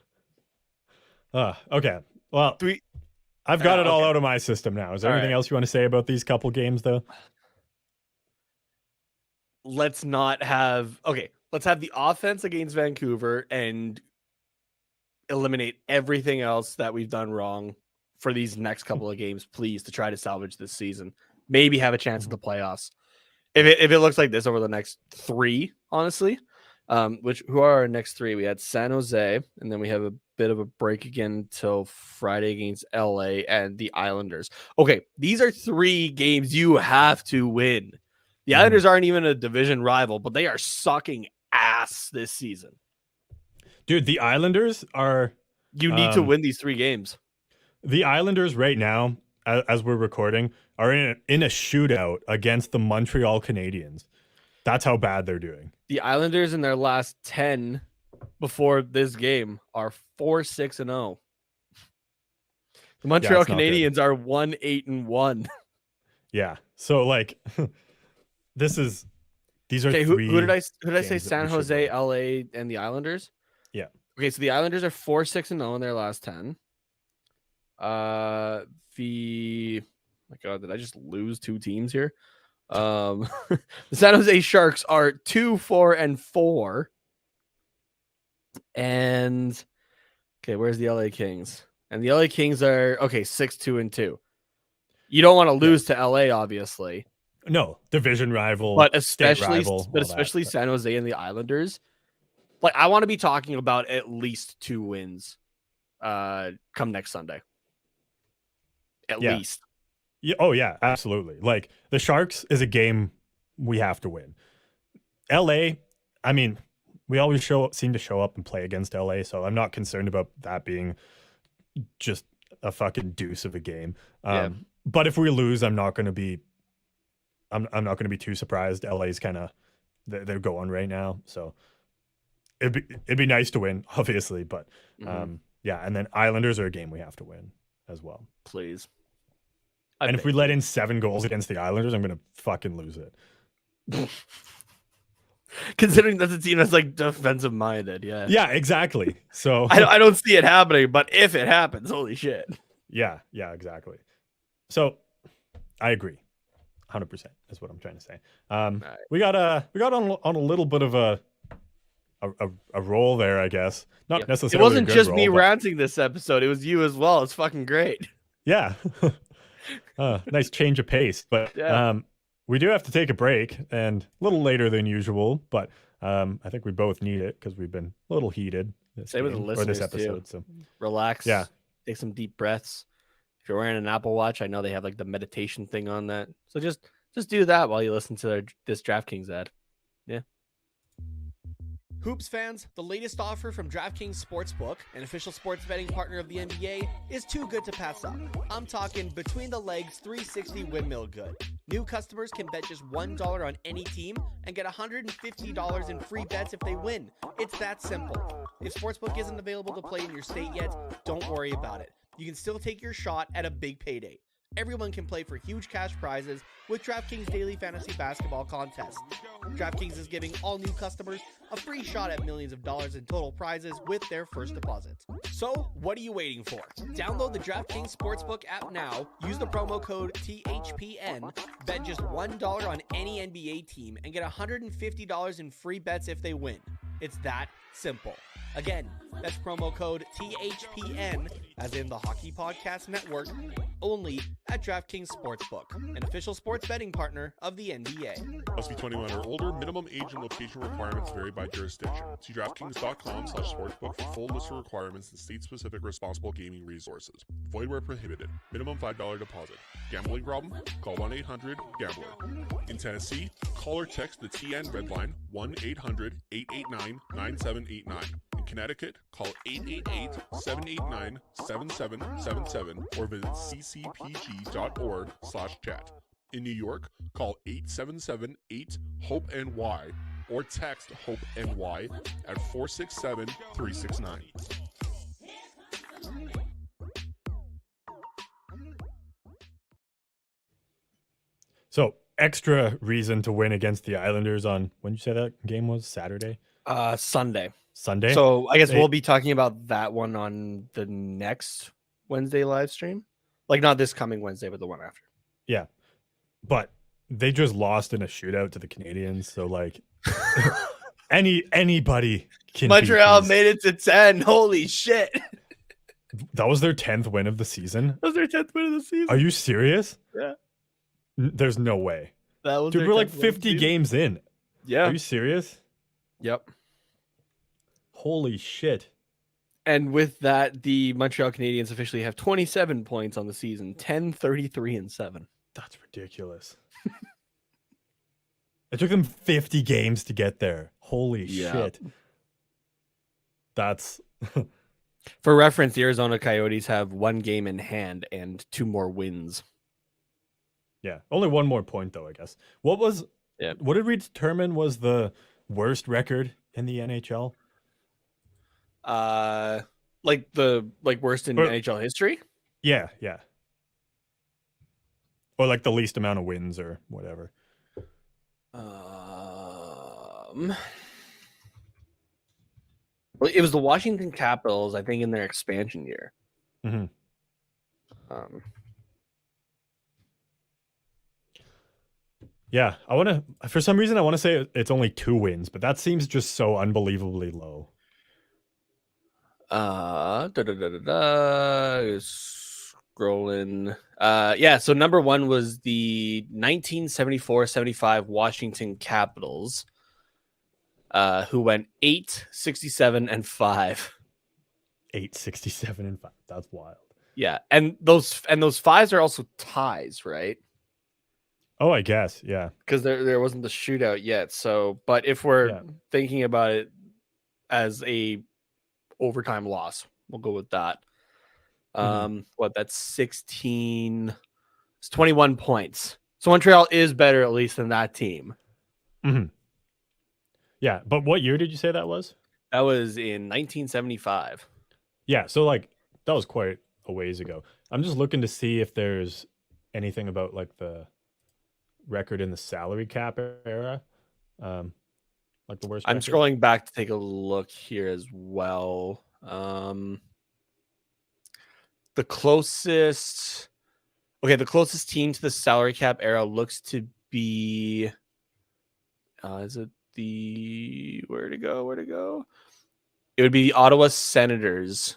Okay. Well, I've got it all out of my system now. Is there anything else you want to say about these couple games, though?
Let's have the offense against Vancouver and eliminate everything else that we've done wrong for these next couple of games, please, to try to salvage this season. Maybe have a chance at the playoffs. If it looks like this over the next 3, honestly, who are our next 3? We had San Jose, and then we have a bit of a break again until Friday against LA and the Islanders. Okay, these are 3 games you have to win. The Islanders aren't even a division rival, but they are sucking ass this season.
Dude, the Islanders are...
You need to win these 3 games.
The Islanders right now, as we're recording, are in a shootout against the Montreal Canadiens. That's how bad they're doing.
The Islanders in their last 10 before this game are 4-6-0. The Montreal Canadiens are 1-8-1.
Yeah. So like these are
okay.
three.
Who did I say? San Jose, LA, and the Islanders.
Yeah.
Okay, so the Islanders are 4-6-0 in their last 10. My God, did I just lose 2 teams here? The San Jose Sharks are 2-4-4. And okay, where's the LA Kings? And the LA Kings are 6-2-2. You don't want to lose to LA, obviously.
No, division rival,
but especially
rival,
San Jose and the Islanders. Like, I want to be talking about at least 2 wins come next Sunday. At least.
Yeah. Oh, yeah, absolutely. Like, the Sharks is a game we have to win. LA, I mean, we always seem to show up and play against LA, so I'm not concerned about that being just a fucking deuce of a game. But if we lose, I'm not going to be too surprised. LA's kind of they're going right now, so it'd be nice to win, obviously, but yeah, and then Islanders are a game we have to win as well.
Please.
And if we let in 7 goals against the Islanders, I'm going to fucking lose it.
Considering that's a team that's like defensive minded, yeah.
Yeah, exactly. So
I don't see it happening, but if it happens, holy shit.
Yeah, exactly. So I agree. 100% is what I'm trying to say. Right. We got on a little bit of a roll there, I guess. Not necessarily.
It wasn't just me ranting this episode; it was you as well. It's fucking great.
Yeah, nice change of pace. But we do have to take a break, and a little later than usual. But I think we both need it because we've been a little heated this episode. So
relax. Yeah, take some deep breaths. If you're wearing an Apple Watch, I know they have like the meditation thing on that. So just do that while you listen to this DraftKings ad. Yeah. Hoops fans, the latest offer from DraftKings Sportsbook, an official sports betting partner of the NBA, is too good to pass up. I'm talking between the legs 360 windmill good. New customers can bet just $1 on any team and get $150 in free bets if they win. It's that simple. If Sportsbook isn't available to play in your state yet, don't worry about it. You can still take your shot at a big payday. Everyone can play for huge cash prizes with DraftKings Daily Fantasy Basketball Contest. DraftKings is giving all new customers a free shot at millions of dollars in total prizes with their first deposit. So, what are you waiting for? Download the DraftKings Sportsbook app now, use the promo code THPN, bet just $1 on any NBA team, and get $150 in free bets if they win. It's that simple. Again, that's promo code THPN, as in the Hockey Podcast Network, only at DraftKings Sportsbook, an official sports betting partner of the NBA.
Must be 21 or older. Minimum age and location requirements vary by jurisdiction. See DraftKings.com/sportsbook for full list of requirements and state-specific responsible gaming resources. Void where prohibited. Minimum $5 deposit. Gambling problem? Call 1-800-GAMBLER. In Tennessee, call or text the TN Red Line 1-800-889-9789. In Connecticut, call 888-789-7777 or visit ccpg.org/chat. In New York, call 877-8-HOPE-NY or text HOPE-NY at 467-369.
So, extra reason to win against the Islanders on, when did you say that game was? Saturday?
Sunday.
So,
I guess we'll be talking about that one on the next Wednesday live stream. Like, not this coming Wednesday, but the one after.
Yeah. But they just lost in a shootout to the Canadiens. So, like, anybody can.
Montreal made it to 10. Holy shit.
That was their 10th win of the season?
That was their 10th win of the season.
Are you serious?
Yeah.
There's no way.
That was
Dude, we're like 50 games in.
Yeah.
Are you serious?
Yep.
Holy shit.
And with that, the Montreal Canadiens officially have 27 points on the season, 10-33-7.
That's ridiculous. It took them 50 games to get there. Holy shit. That's...
For reference, the Arizona Coyotes have 1 game in hand and 2 more wins.
Yeah, only 1 more point, though, I guess. What did we determine was the worst record in the NHL?
Worst in NHL history?
Yeah, yeah. Or like the least amount of wins or whatever.
Well, it was the Washington Capitals, I think, in their expansion year.
Mm-hmm. Yeah, for some reason, I want to say it's only 2 wins, but that seems just so unbelievably low.
Scrolling. Yeah, so number 1 was the 1974-75 Washington Capitals, who went 8-67-5.
8-67-5. That's wild.
Yeah, and those 5s are also ties, right?
Oh, I guess, yeah.
Because there wasn't the shootout yet. So, but if we're thinking about it as a overtime loss, we'll go with that. That's 16. It's 21 points. So Montreal is better at least than that team.
Mm-hmm. Yeah, but what year did you say that was?
That was in 1975.
Yeah, so like that was quite a ways ago. I'm just looking to see if there's anything about like the record in the salary cap era, like the worst.
I'm scrolling back to take a look here as well. The closest team to the salary cap era looks to be, is it the where to go? It would be the Ottawa Senators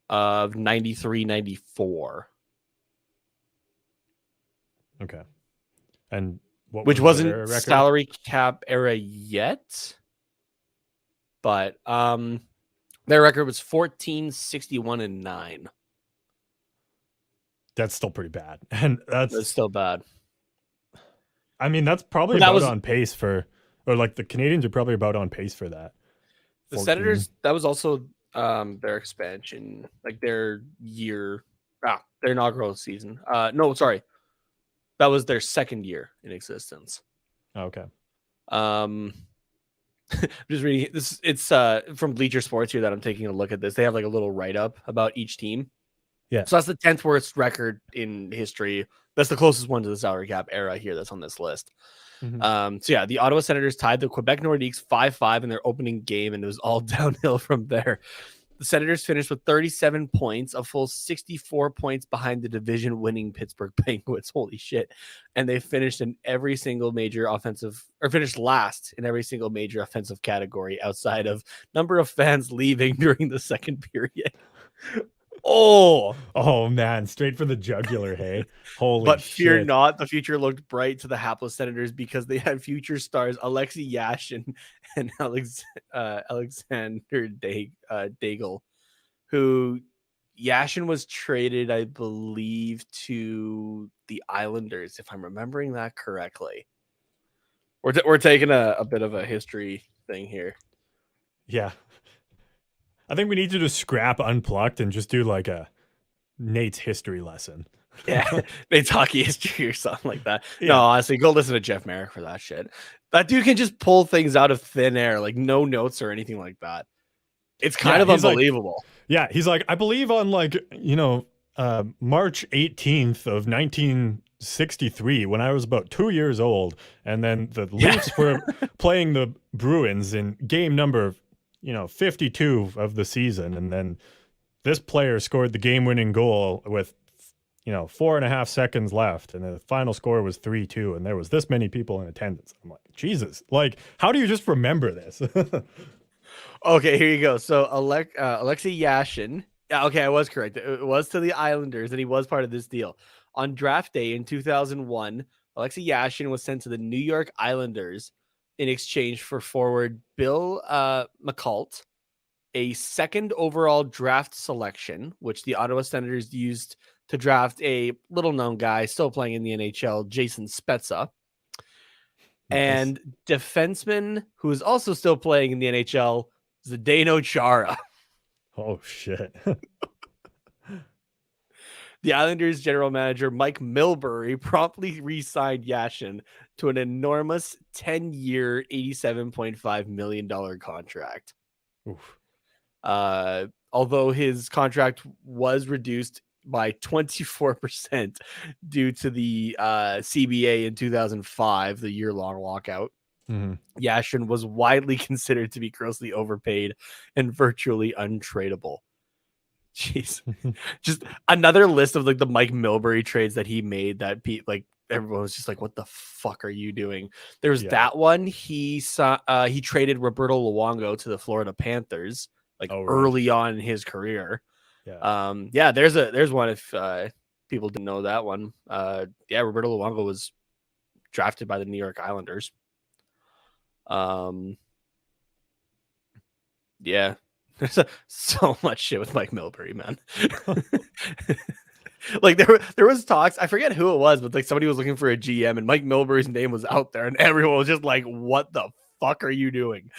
of 93-94.
Okay. And
which wasn't salary cap era yet, but their record was 14-61-9.
That's still pretty bad, and that's
still bad.
I mean, that's probably on pace for, or like the Canadians are probably about on pace for that.
The 14. Senators, that was also their expansion, like their year, their inaugural season. No, sorry. That was their second year in existence.
Okay.
Just reading this. It's from Bleacher Sports here that I'm taking a look at this. They have like a little write-up about each team.
Yeah.
So that's the 10th worst record in history. That's the closest one to the salary cap era here that's on this list. Mm-hmm. So yeah, the Ottawa Senators tied the Quebec Nordiques 5-5 in their opening game, and it was all downhill from there. The Senators finished with 37 points, a full 64 points behind the division-winning Pittsburgh Penguins. Holy shit. And they finished in every single major finished last in every single major offensive category outside of number of fans leaving during the second period. Oh
man, straight for the jugular, hey. Holy
But
shit.
Fear not, the future looked bright to the hapless Senators because they had future stars Alexei Yashin and Alexander Daigle, who Yashin was traded, I believe, to the Islanders, if I'm remembering that correctly. We're taking a bit of a history thing here.
Yeah. I think we need to just scrap Unplugged and just do like a Nate's history lesson.
Yeah, Nate's hockey history or something like that. Yeah. No, honestly, go listen to Jeff Merrick for that shit. That dude can just pull things out of thin air, like no notes or anything like that. It's kind of unbelievable.
He's like, I believe on like, March 18th of 1963 when I was about 2 years old, and then the Leafs were playing the Bruins in game number 52 of the season, and then this player scored the game-winning goal with 4.5 seconds left, and the final score was 3-2, and there was this many people in attendance. I'm like, Jesus, like, how do you just remember this?
Okay, here you go. So Alexei Yashin, okay, I was correct. It was to the Islanders, and he was part of this deal. On draft day in 2001, Alexei Yashin was sent to the New York Islanders in exchange for forward Bill McCult, a second overall draft selection, which the Ottawa Senators used to draft a little-known guy still playing in the NHL, Jason Spezza, and defenseman who is also still playing in the NHL, Zdeno Chara.
Oh, shit.
The Islanders general manager, Mike Milbury, promptly re-signed Yashin to an enormous 10-year, $87.5 million contract.
Oof.
Although his contract was reduced by 24% due to the CBA in 2005, the year-long lockout. Yashin was widely considered to be grossly overpaid and virtually untradeable. Jeez. Just another list of like the Mike Milbury trades that he made that like everyone was just like, what the fuck are you doing? There's that one. He traded Roberto Luongo to the Florida Panthers early on in his career. There's one if people didn't know that one. Roberto Luongo was drafted by the New York Islanders. There's so much shit with Mike Milbury, man. Like there was talks, I forget who it was, but like somebody was looking for a GM and Mike Milbury's name was out there and everyone was just like, what the fuck are you doing?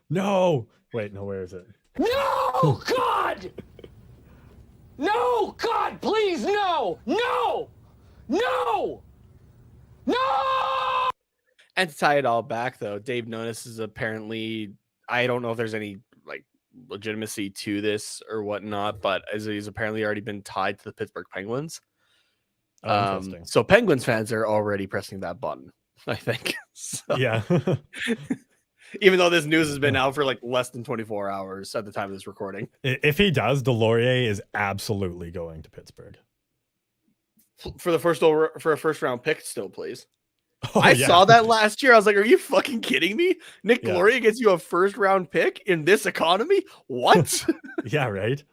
No. Wait, no, where is it?
No, God! No, God, please, no! No! No! No!
And to tie it all back, though, Dave Nonis is apparently, I don't know if there's any like legitimacy to this or whatnot, but he's apparently already been tied to the Pittsburgh Penguins.
Interesting.
So Penguins fans are already pressing that button, I think. So,
yeah.
Even though this news has been out for like less than 24 hours at the time of this recording.
If he does, Delorier is absolutely going to Pittsburgh.
For a first round pick still, please. I saw that last year. I was like, are you fucking kidding me? Nick Gloria gets you a first round pick in this economy? What?
Yeah, right.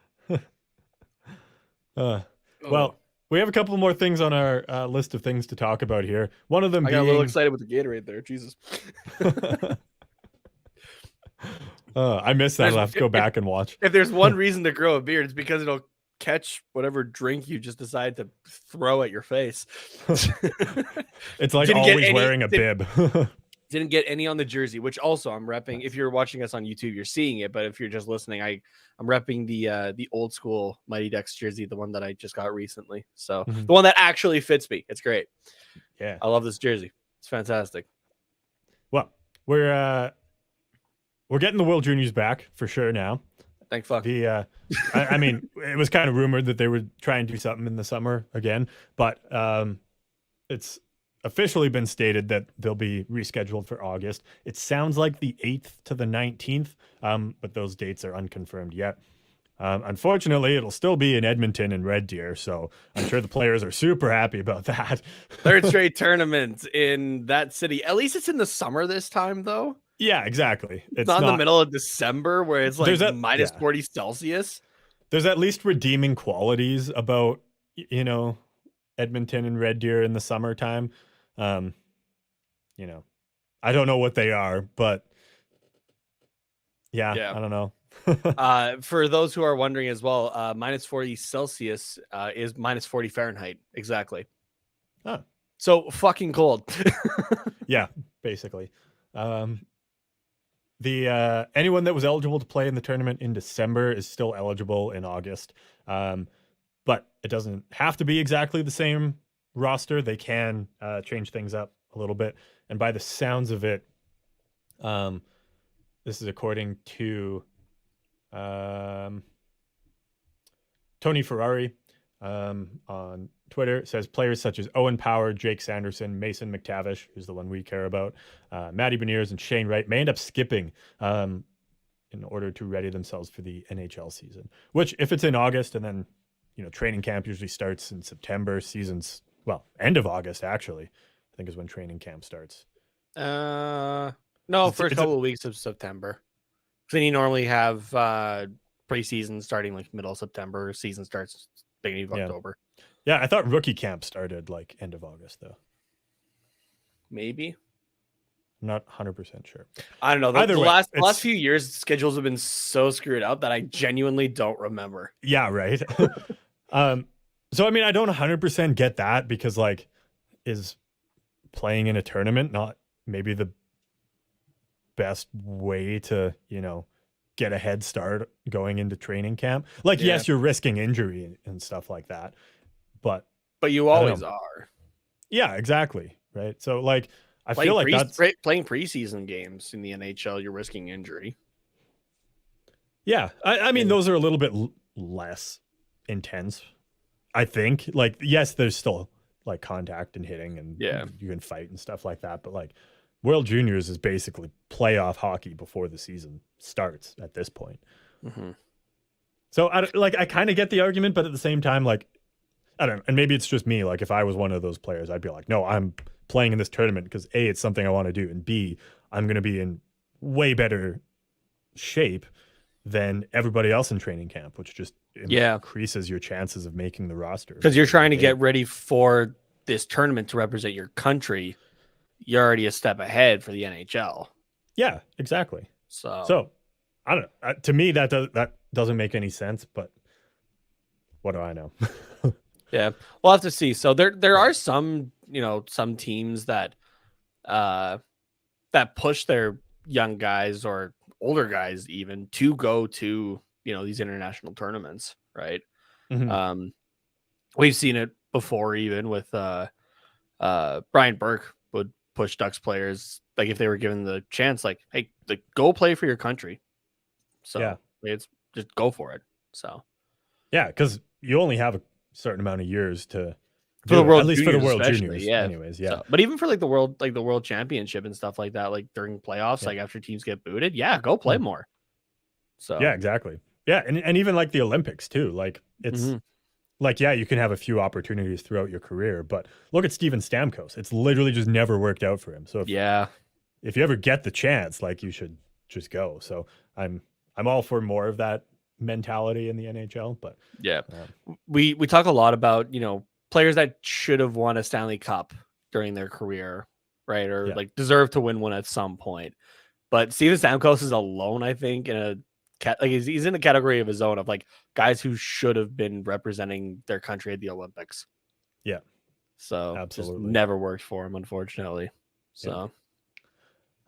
Well, we have a couple more things on our list of things to talk about here. One of them
I got a little excited with the Gatorade there. Jesus.
I missed that. I'll have to go back and watch.
If there's one reason to grow a beard, it's because it'll catch whatever drink you just decide to throw at your face.
It's like always wearing a bib.
Didn't get any on the jersey, which also I'm repping. If you're watching us on YouTube, you're seeing it, but if you're just listening, I'm repping the old school Mighty Ducks jersey, the one that I just got recently. So the one that actually fits me. It's great.
Yeah,
I love this jersey. It's fantastic.
Well, we're getting the World Juniors back for sure now.
Thank fuck.
I mean, it was kind of rumored that they would try and do something in the summer again, but it's officially been stated that they'll be rescheduled for August. It sounds like the 8th to the 19th, but those dates are unconfirmed yet. Unfortunately, it'll still be in Edmonton and Red Deer, so I'm sure the players are super happy about that.
Third straight tournament in that city. At least it's in the summer this time, though.
Yeah, exactly.
It's not in the middle of December where it's like minus 40 Celsius.
There's at least redeeming qualities about, Edmonton and Red Deer in the summertime. I don't know what they are, but yeah. I don't know.
For those who are wondering as well, minus 40 Celsius is minus 40 Fahrenheit. Exactly.
Oh.
So fucking cold.
Yeah, basically. Anyone that was eligible to play in the tournament in December is still eligible in August. But it doesn't have to be exactly the same roster. They can change things up a little bit. And by the sounds of it, this is according to Tony Ferrari on Twitter. It says players such as Owen Power, Jake Sanderson, Mason McTavish, who's the one we care about, Matty Beniers, and Shane Wright may end up skipping in order to ready themselves for the NHL season. Which, if it's in August and then training camp usually starts in September, end of August actually, I think is when training camp starts.
No, for a couple of weeks of September. Then you normally have preseason starting like middle of September. Season starts beginning of October.
Yeah, I thought rookie camp started like end of August though.
Maybe.
I'm not 100% sure.
I don't know. The last few years, schedules have been so screwed up that I genuinely don't remember.
Yeah, right. So I mean, I don't 100% get that because like, is playing in a tournament not maybe the best way to get a head start going into training camp? Like, yes, you're risking injury and stuff like that, but you always are. Yeah, exactly. Right. So like, I feel like that's
playing preseason games in the NHL. You're risking injury.
Yeah. I mean, those are a little bit less intense. I think, like, yes, there's still like contact and hitting, and you can fight and stuff like that. But like, World Juniors is basically playoff hockey before the season starts at this point.
Mm-hmm.
So I kind of get the argument, but at the same time, like, I don't know, and maybe it's just me. Like, if I was one of those players, I'd be like, no, I'm playing in this tournament because A, it's something I want to do, and B, I'm going to be in way better shape than everybody else in training camp, which just increases your chances of making the roster.
Because you're trying to get ready for this tournament to represent your country. You're already a step ahead for the NHL.
Yeah, exactly.
So
I don't know. To me, that doesn't make any sense, but what do I know?
Yeah, we'll have to see. So there are some, some teams that that push their young guys or older guys even to go to, these international tournaments, right?
Mm-hmm.
We've seen it before, even with Brian Burke would push Ducks players, like if they were given the chance, like, hey, go play for your country. So it's just go for it. So
because you only have a certain amount of years to
for the world,
at least for the World
especially.
Juniors,
yeah.
Anyways, yeah.
So, but even for like the World Championship and stuff like that, like during playoffs, like after teams get booted, go play more. So
yeah, exactly. Yeah, and even like the Olympics too. Like it's like you can have a few opportunities throughout your career, but look at Steven Stamkos. It's literally just never worked out for him. So if you ever get the chance, like, you should just go. So I'm all for more of that mentality in the NHL. But
we talk a lot about players that should have won a Stanley Cup during their career, right? Or like deserve to win one at some point. But Steven Stamkos is alone, I think, in he's in a category of his own of like guys who should have been representing their country at the Olympics.
Yeah.
So
absolutely
just never worked for him, unfortunately. So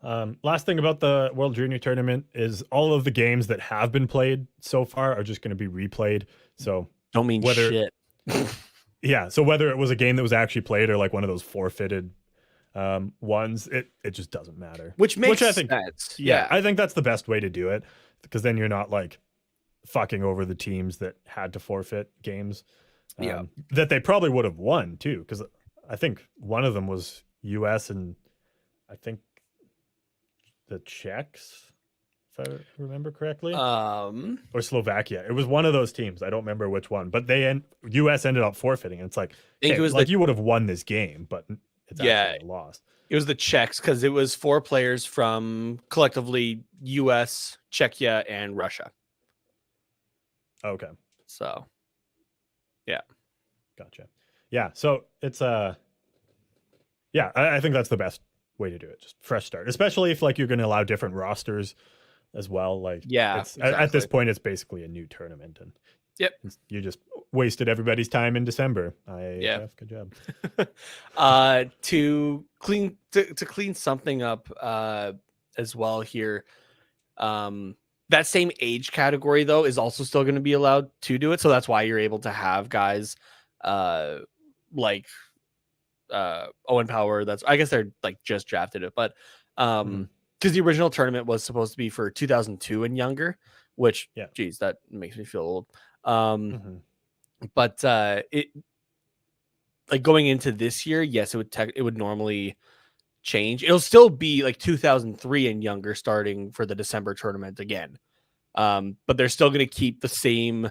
last thing about the World Junior Tournament is all of the games that have been played so far are just going to be replayed. So
don't mean shit.
Yeah. So whether it was a game that was actually played or like one of those forfeited ones, it just doesn't matter.
Which
I think,
sense.
Yeah, I think that's the best way to do it, because then you're not like fucking over the teams that had to forfeit games. That they probably would have won too, because I think one of them was US and I think the Czechs, if I remember correctly, or Slovakia. It was one of those teams. I don't remember which one, but US ended up forfeiting. And it's like,
I think it was like
you would have won this game, but it's actually lost.
It was the Czechs, because it was 4 players from collectively US, Czechia, and Russia.
Okay.
So,
gotcha. Yeah. So it's I think that's the best way to do it. Just fresh start, especially if like you're going to allow different rosters as well. Like,
exactly.
At this point, it's basically a new tournament, and you just wasted everybody's time in December. Good job.
To clean something up as well here. That same age category though is also still going to be allowed to do it, so that's why you're able to have guys like Owen Power. I guess they're like just drafted it, but because the original tournament was supposed to be for 2002 and younger, which geez, that makes me feel old. But it, like, going into this year, yes, it would normally change. It'll still be like 2003 and younger starting for the December tournament again. But they're still going to keep the same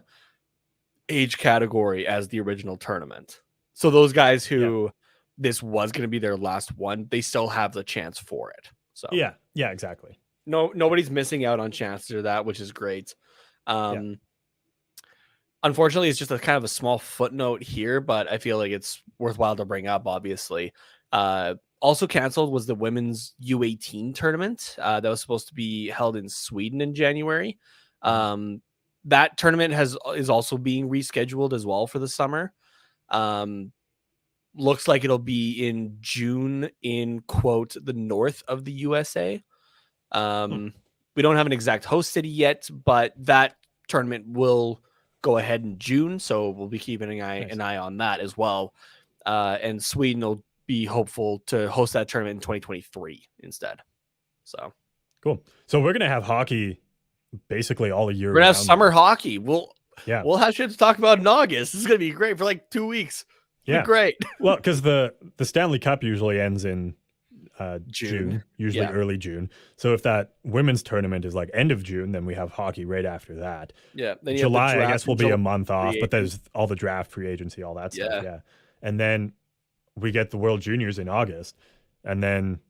age category as the original tournament. So those guys who this was going to be their last one, they still have the chance for it. So
yeah, exactly.
Nobody's missing out on chances of that, which is great. Unfortunately, it's just a kind of a small footnote here, but I feel like it's worthwhile to bring up, obviously. Also canceled was the women's U18 tournament that was supposed to be held in Sweden in January. That tournament is also being rescheduled as well for the summer. Looks like it'll be in June in, quote, the north of the USA. We don't have an exact host city yet, but that tournament will go ahead in June, so we'll be keeping an eye on that as well. And Sweden will be hopeful to host that tournament in 2023 instead. So
cool. So we're gonna have hockey basically all year.
We're gonna have summer hockey.
Yeah.
We'll have shit to talk about in August. This is going to be great for like 2 weeks.
Yeah.
Great.
Well, because the Stanley Cup usually ends in June, usually early June. So if that women's tournament is like end of June, then we have hockey right after that.
Yeah. Then
July, I guess, will be a month off, but there's all the draft, free agency, all that stuff. Yeah. And then we get the World Juniors in August, and then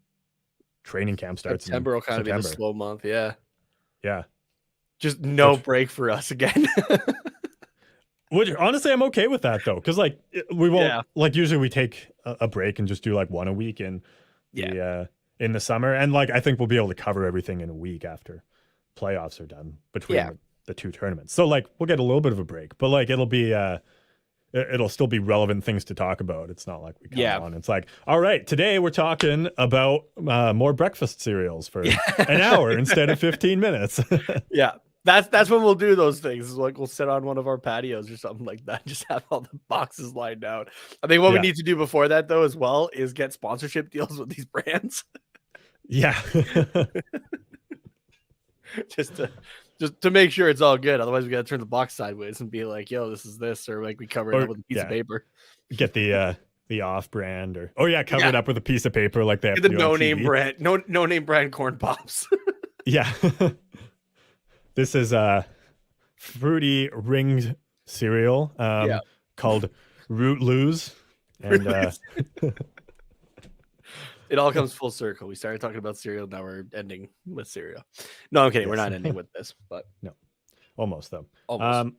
training camp starts.
September will kind of be the slow month. Yeah.
Yeah.
Just no break for us again.
Which honestly, I'm okay with that though, because like we won't like usually we take a break and just do like one a week in the summer, and like I think we'll be able to cover everything in a week after playoffs are done between the two tournaments. So like we'll get a little bit of a break, but like it'll still be relevant things to talk about. It's not like we come on. It's like, all right, today we're talking about more breakfast cereals for an hour instead of 15 minutes.
Yeah. That's when we'll do those things. Like we'll sit on one of our patios or something like that. Just have all the boxes lined out. I think what we need to do before that though as well is get sponsorship deals with these brands.
Yeah.
just to make sure it's all good. Otherwise we gotta turn the box sideways and be like, yo, this is this, or like we cover it up with a piece of paper.
Get the off brand or cover it up with a piece of paper like that.
The no name brand, no name brand corn pops.
Yeah. This is a fruity ringed cereal called Root Loos. And
it all comes full circle. We started talking about cereal, now we're ending with cereal. No, I'm kidding. We're not ending with this, but
no. Almost though.
Almost.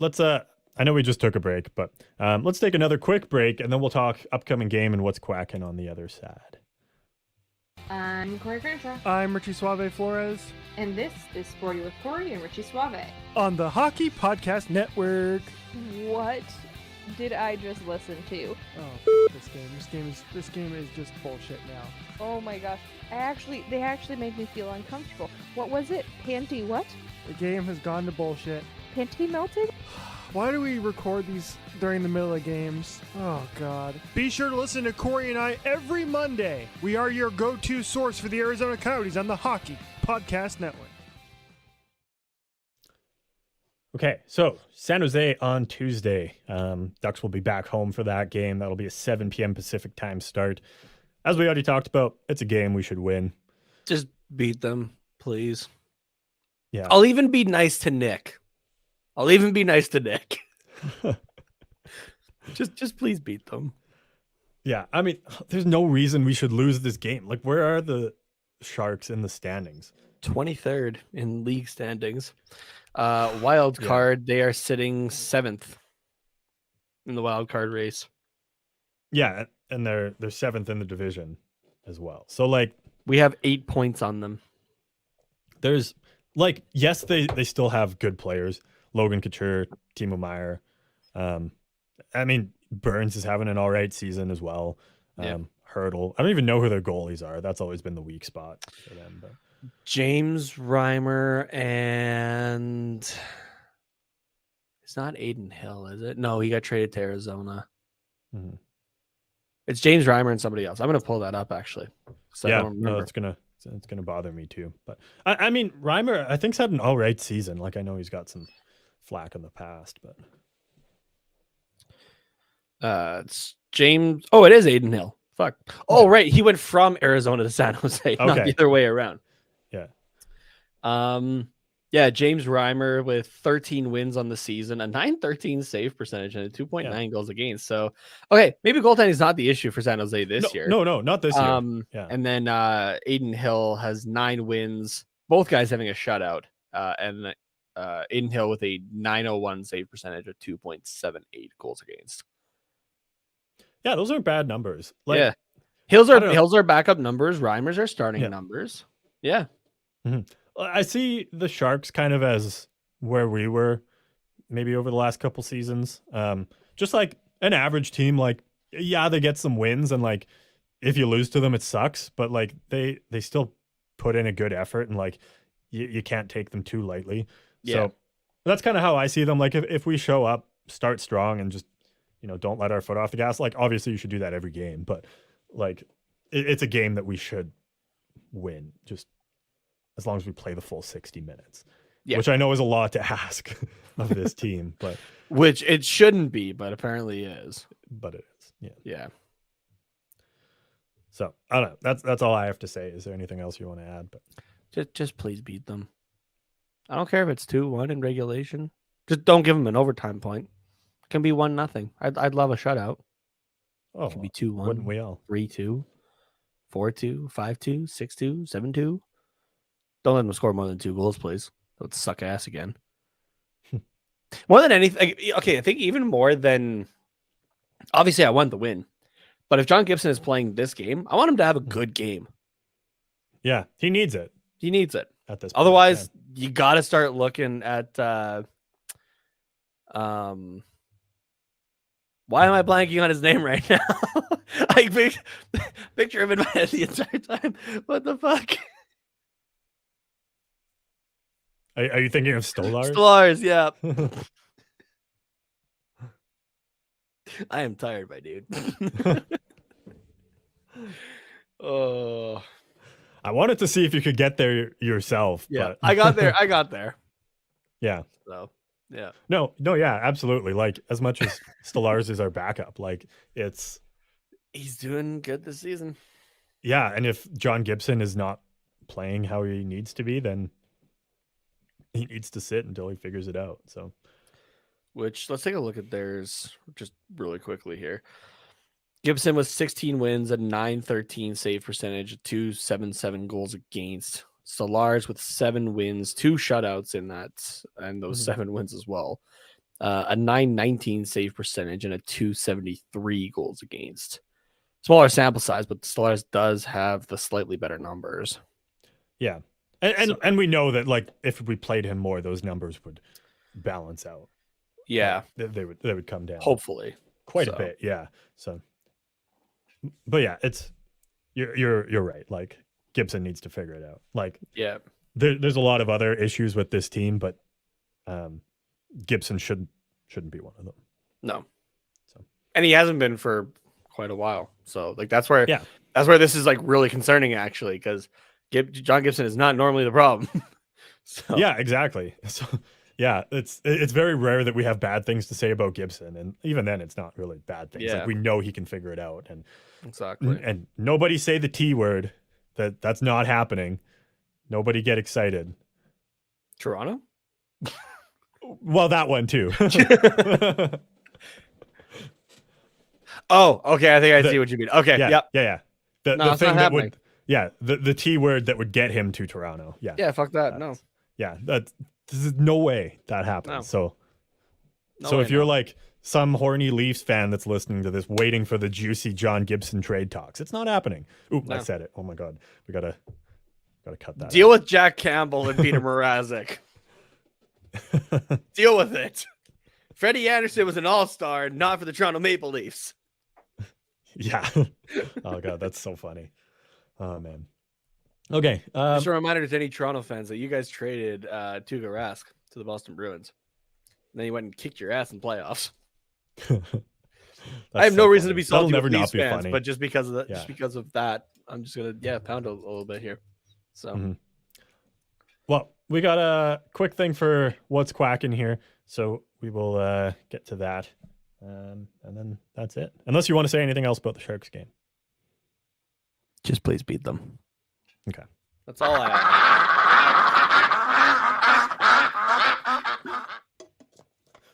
Let's I know we just took a break, but let's take another quick break and then we'll talk upcoming game and what's quacking on the other side.
I'm Corey Crenshaw.
I'm Richie Suave Flores.
And this is Sporty with Corey and Richie Suave.
On the Hockey Podcast Network.
What did I just listen to?
Oh, this game is just bullshit now.
Oh my gosh. They actually made me feel uncomfortable. What was it? Panty what?
The game has gone to bullshit.
Panty melted?
Why do we record these during the middle of games? Oh, God. Be sure to listen to Corey and I every Monday. We are your go-to source for the Arizona Coyotes on the Hockey Podcast Network.
Okay, so San Jose on Tuesday. Ducks will be back home for that game. That'll be a 7 p.m. Pacific time start. As we already talked about, it's a game we should win.
Just beat them, please.
Yeah.
I'll even be nice to Nick. Just please beat them.
Yeah, I mean, there's no reason we should lose this game. Like, where are the Sharks in the standings?
23rd in league standings. Wild card, they are sitting 7th in the wild card race.
Yeah, and they're 7th in the division as well. So, like,
we have 8 points on them.
There's, like, yes, they still have good players. Logan Couture, Timo Meier. I mean, Burns is having an all right season as well. Hurdle. I don't even know who their goalies are. That's always been the weak spot for them. But
James Reimer and it's not Aiden Hill, is it? No, he got traded to Arizona.
Mm-hmm.
It's James Reimer and somebody else. I'm gonna pull that up actually.
No, it's gonna bother me too. But I mean, Reimer, I think's had an all right season. Like I know he's got some flack in the past, but
it's James. Oh, it is Aiden Hill. Fuck. Oh, right. He went from Arizona to San Jose, not the other way around.
Yeah.
Yeah, James Reimer with 13 wins on the season, a .913 save percentage, and a 2.9 goals against. So, okay, maybe goaltending is not the issue for San Jose this year.
No, not this year.
And then Aiden Hill has 9 wins. Both guys having a shutout. And Aiden Hill with a .901 save percentage, a 2.78 goals against.
Yeah, those aren't bad numbers. Like,
yeah, Hills are backup numbers. Reimer's are starting numbers. Yeah.
Mm-hmm. I see the Sharks kind of as where we were maybe over the last couple seasons. Just like an average team, like, yeah, they get some wins and like if you lose to them, it sucks, but like they still put in a good effort and like you can't take them too lightly. Yeah. So that's kind of how I see them. Like if we show up, start strong and just, don't let our foot off the gas. Like obviously you should do that every game, but like it's a game that we should win just as long as we play the full 60 minutes. which I know is a lot to ask of this team, but
which it shouldn't be, but apparently is.
But it is. Yeah.
Yeah.
So I don't know. That's all I have to say. Is there anything else you want to add? But
Just please beat them. I don't care if it's 2-1 in regulation. Just don't give them an overtime point. It can be 1-0. I'd love a shutout.
Oh,
It could be 2-1.
wouldn't we all?
3-2, 4-2, 5-2, 6-2, 7-2. Don't let them score more than 2 goals, please. That would suck ass again. More than anything, okay, I think even more than, obviously I want the win, but if John Gibson is playing this game, I want him to have a good game.
Yeah, he needs it.
He needs it.
At this point,
Otherwise, you got to start looking at, why am I blanking on his name right now? I picture him in my head the entire time. What the fuck?
Are you thinking of Stolarz?
Stolarz, yeah. I am tired, my dude. Oh,
I wanted to see if you could get there yourself.
yeah.
But...
I got there. I got there.
Yeah.
So, yeah.
No, yeah, absolutely. Like, as much as Stolarz is our backup, like,
He's doing good this season.
Yeah, and if John Gibson is not playing how he needs to be, then he needs to sit until he figures it out. So,
which, let's take a look at theirs just really quickly here. Gibson was 16 wins, a .913 save percentage, 2.77 goals against. Stolarz with 7 wins, 2 shutouts in that, and those 7 wins as well. A .919 save percentage and a 2.73 goals against. Smaller sample size, but Stolarz does have the slightly better numbers.
Yeah. And we know that, like, if we played him more, those numbers would balance out.
Yeah.
They would come down.
Hopefully.
Quite a bit, yeah. So, but yeah, you're right. Like, Gibson needs to figure it out. Like,
yeah,
there's a lot of other issues with this team, but Gibson shouldn't be one of them.
No.
So,
and he hasn't been for quite a while. So, like, that's where this is like really concerning, actually, because John Gibson is not normally the problem. So.
Yeah, exactly. So, yeah, it's very rare that we have bad things to say about Gibson, and even then, it's not really bad things.
Yeah.
Like, we know he can figure it out, and
exactly.
And nobody say the T word. That's not happening. Nobody get excited.
Toronto?
Well, that one too.
Oh, okay. I think I see what you mean. Okay.
Yeah.
Yep.
Yeah. The thing that would, the T word that would get him to Toronto. Yeah.
Yeah. Fuck that. No.
Yeah. There's no way that happens.
No.
So if you're like some horny Leafs fan that's listening to this, waiting for the juicy John Gibson trade talks, it's not happening. Ooh, I said it. Oh my God. We gotta cut that.
Deal with Jack Campbell and Peter Mrazek. Deal with it. Freddie Anderson was an all-star, not for the Toronto Maple Leafs.
Yeah. Oh God, that's so funny. Oh man. Okay.
Just a reminder to any Toronto fans that you guys traded Tuukka Rask to the Boston Bruins. And then you went and kicked your ass in playoffs. I have no reason to be salty with Leafs fans, but just because of that, I'm just gonna pound a little bit here. So,
well, we got a quick thing for what's quacking here, so we will get to that, and then that's it. Unless you want to say anything else about the Sharks game,
just please beat them.
Okay,
that's all I have.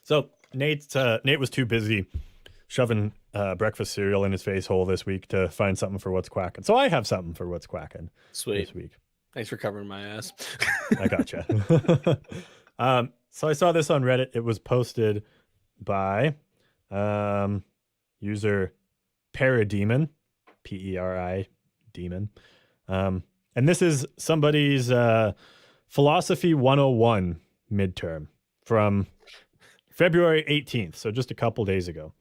So Nate was too busy shoving breakfast cereal in his face hole this week to find something for what's quacking. So I have something for what's quacking.
Sweet.
This week.
Thanks for covering my ass.
I gotcha. So I saw this on Reddit. It was posted by user Parademon, P-E-R-I Demon. And this is somebody's Philosophy 101 midterm from February 18th, so just a couple days ago.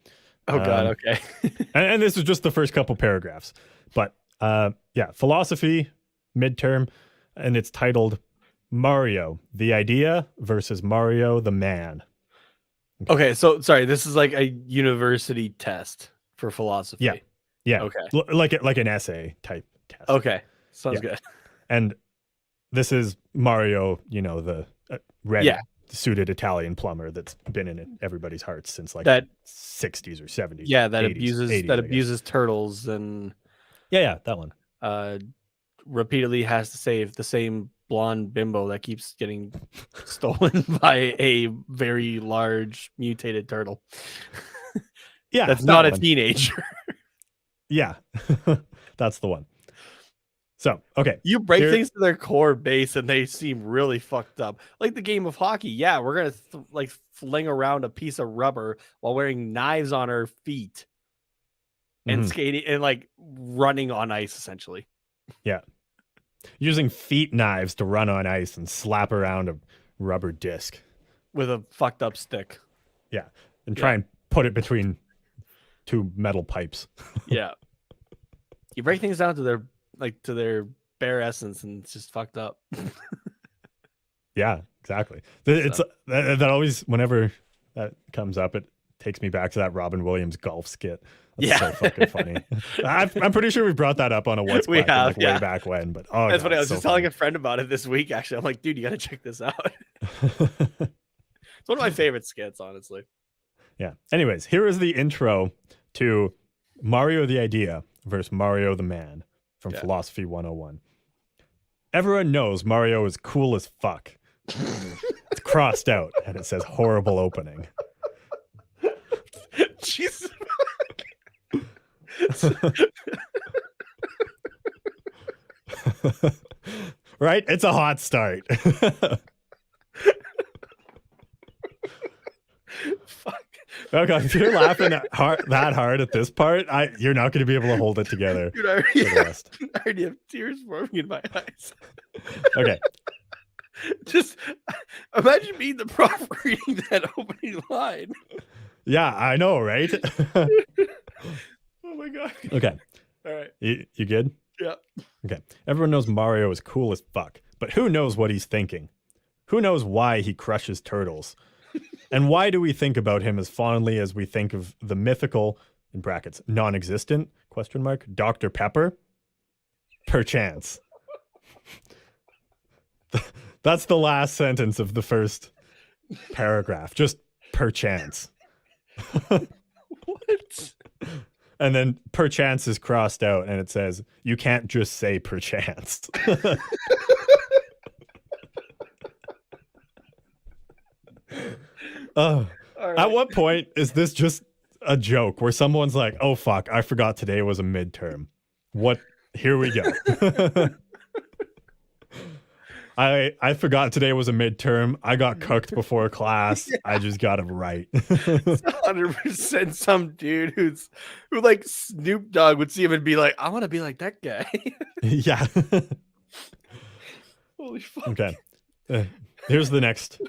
Oh, God, okay.
and this is just the first couple paragraphs. But, philosophy midterm, and it's titled Mario, the Idea versus Mario, the Man.
Okay, so, sorry, this is like a university test for philosophy.
Yeah.
Okay.
Like an essay type test.
Okay, sounds good.
And this is Mario, the red
Yeah.
suited Italian plumber that's been in everybody's hearts since like
That
60s or 70s.
Yeah, that
80s,
abuses
80s,
that
I guess.
abuses turtles and
Yeah, that one.
repeatedly has to save the same blonde bimbo that keeps getting stolen by a very large mutated turtle.
Yeah,
that's
that
not a
one.
teenager.
Yeah, that's the one. So, okay.
You break things to their core base and they seem really fucked up. Like the game of hockey. Yeah, we're going to fling around a piece of rubber while wearing knives on our feet and skating and like running on ice, essentially.
Yeah. Using feet knives to run on ice and slap around a rubber disc.
With a fucked up stick.
Yeah. And try and put it between two metal pipes.
Yeah. You break things down to their bare essence and it's just fucked up.
Yeah, exactly. It's that always, whenever that comes up, it takes me back to that Robin Williams golf skit. That's so fucking funny. I'm pretty sure we brought that up on a What's
We
Quack
have,
way back when. But
that's funny. I was
so
just telling a friend about it this week. Actually, I'm like, dude, you got to check this out. It's one of my favorite skits, honestly.
Yeah. Anyways, here is the intro to Mario the Idea versus Mario the Man from Philosophy 101. Everyone knows Mario is cool as fuck. It's crossed out and it says horrible opening.
Jesus.
Right? It's a hot start.
Fuck.
Okay, if you're laughing that hard at this part, you're not going to be able to hold it together.
Dude, I already have tears forming in my eyes.
Okay.
Just imagine being the prop reading that opening line.
Yeah, I know, right?
Oh my god.
Okay.
All right.
You good?
Yeah.
Okay. Everyone knows Mario is cool as fuck, but who knows what he's thinking? Who knows why he crushes turtles? And why do we think about him as fondly as we think of the mythical, in brackets, non-existent, question mark, Dr. Pepper? Perchance. That's the last sentence of the first paragraph. Just perchance.
What?
And then perchance is crossed out and it says, you can't just say perchance. Right. At what point is this just a joke where someone's like, oh fuck, I forgot today was a midterm. What? Here we go. I forgot today was a midterm. I got cooked before class. I just got it right.
100% some dude who like Snoop Dogg would see him and be like, I want to be like that guy.
Yeah.
Holy fuck.
Okay. Here's the next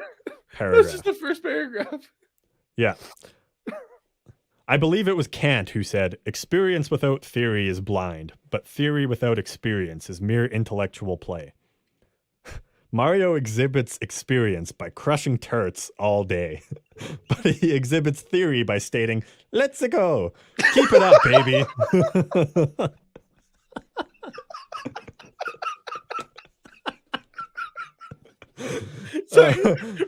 paragraph.
That's just the first paragraph.
Yeah. I believe it was Kant who said, experience without theory is blind, but theory without experience is mere intellectual play. Mario exhibits experience by crushing turts all day, but he exhibits theory by stating, let's go. Keep it up, baby.
Sorry,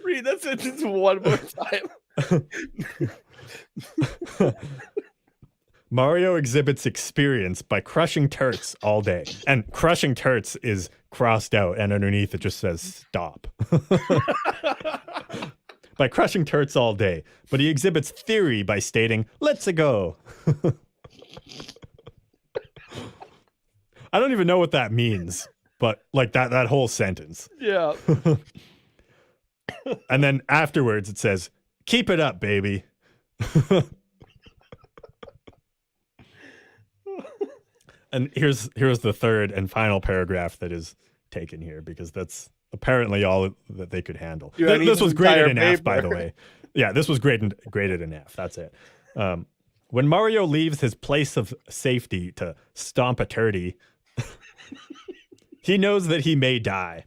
read that sentence one more time.
Mario exhibits experience by crushing turts all day. And crushing turts is crossed out, and underneath it just says stop. By crushing turts all day. But he exhibits theory by stating, let's go. I don't even know what that means, but like that whole sentence.
Yeah.
And then afterwards it says, keep it up, baby. And here's the third and final paragraph that is taken here, because that's apparently all that they could handle.
Dude,
This was graded in
paper.
F, by the way. Yeah, this was graded in F. That's it. When Mario leaves his place of safety to stomp a turdy, he knows that he may die.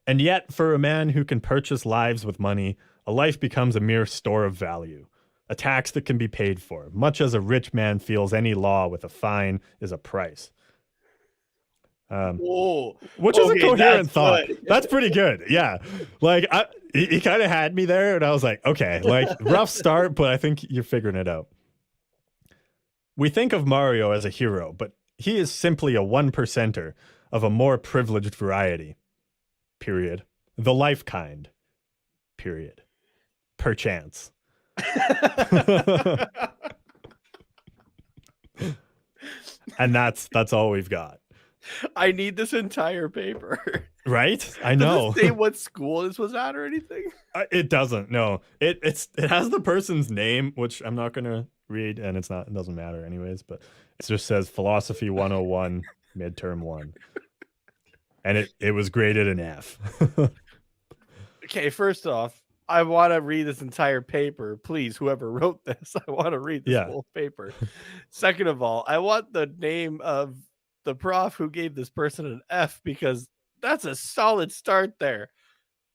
And yet, for a man who can purchase lives with money, a life becomes a mere store of value. A tax that can be paid for, much as a rich man feels any law with a fine is a price. Which is a coherent thought. Good. That's pretty good. Yeah. Like he kind of had me there and I was like, okay, like rough start, but I think you're figuring it out. We think of Mario as a hero, but he is simply a 1%er of a more privileged variety. Period. The life kind. Period. Perchance. And that's all we've got.
I need this entire paper.
Right? I know.
Does it say what school this was at or anything?
It doesn't. No. It has the person's name, which I'm not gonna read, and it doesn't matter anyways, but it just says Philosophy 101 midterm 1. And it was graded an F.
Okay, first off, I want to read this entire paper. Please, whoever wrote this, I want to read this whole paper. Second of all, I want the name of the prof who gave this person an F, because that's a solid start there.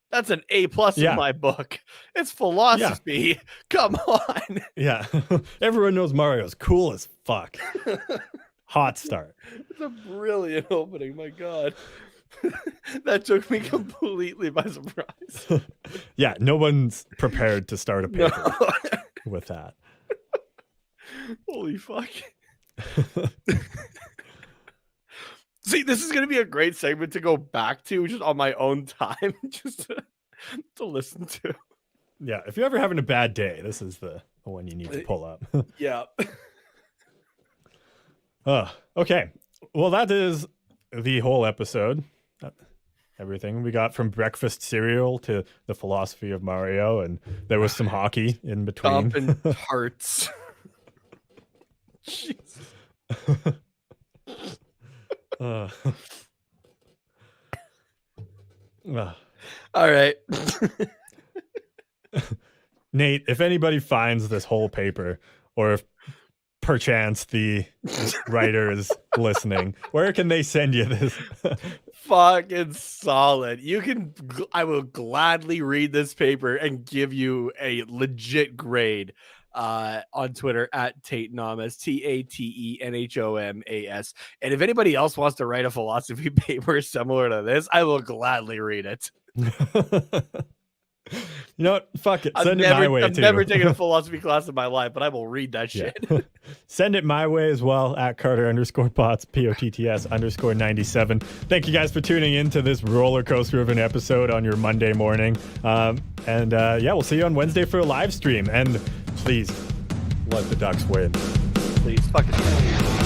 That's an A+ in my book. It's philosophy. Yeah. Come on.
Yeah. Everyone knows Mario's cool as fuck. Hot start.
It's a brilliant opening. My God. That took me completely by surprise.
Yeah, no one's prepared to start a paper with that.
Holy fuck. See, this is going to be a great segment to go back to just on my own time, just to listen to.
Yeah, if you're ever having a bad day, this is the one you need to pull up.
Yeah.
Okay. Well, that is the whole episode. Everything we got from breakfast cereal to the philosophy of Mario, and there was some hockey in between.
Dump and hearts. Jesus. All right.
Nate, if anybody finds this whole paper, or if perchance the writer is listening, where can they send you this?
Fucking solid. I will gladly read this paper and give you a legit grade on Twitter at Tatenommas, TATENHOMAS. And if anybody else wants to write a philosophy paper similar to this, I will gladly read it.
You know what? Fuck it. Send it my way,
I've never taken a philosophy class in my life, but I will read that shit.
Send it my way as well at Carter_Potts, POTTS_97. Thank you guys for tuning in to this roller coaster of an episode on your Monday morning. We'll see you on Wednesday for a live stream. And please let the Ducks win.
Please fucking.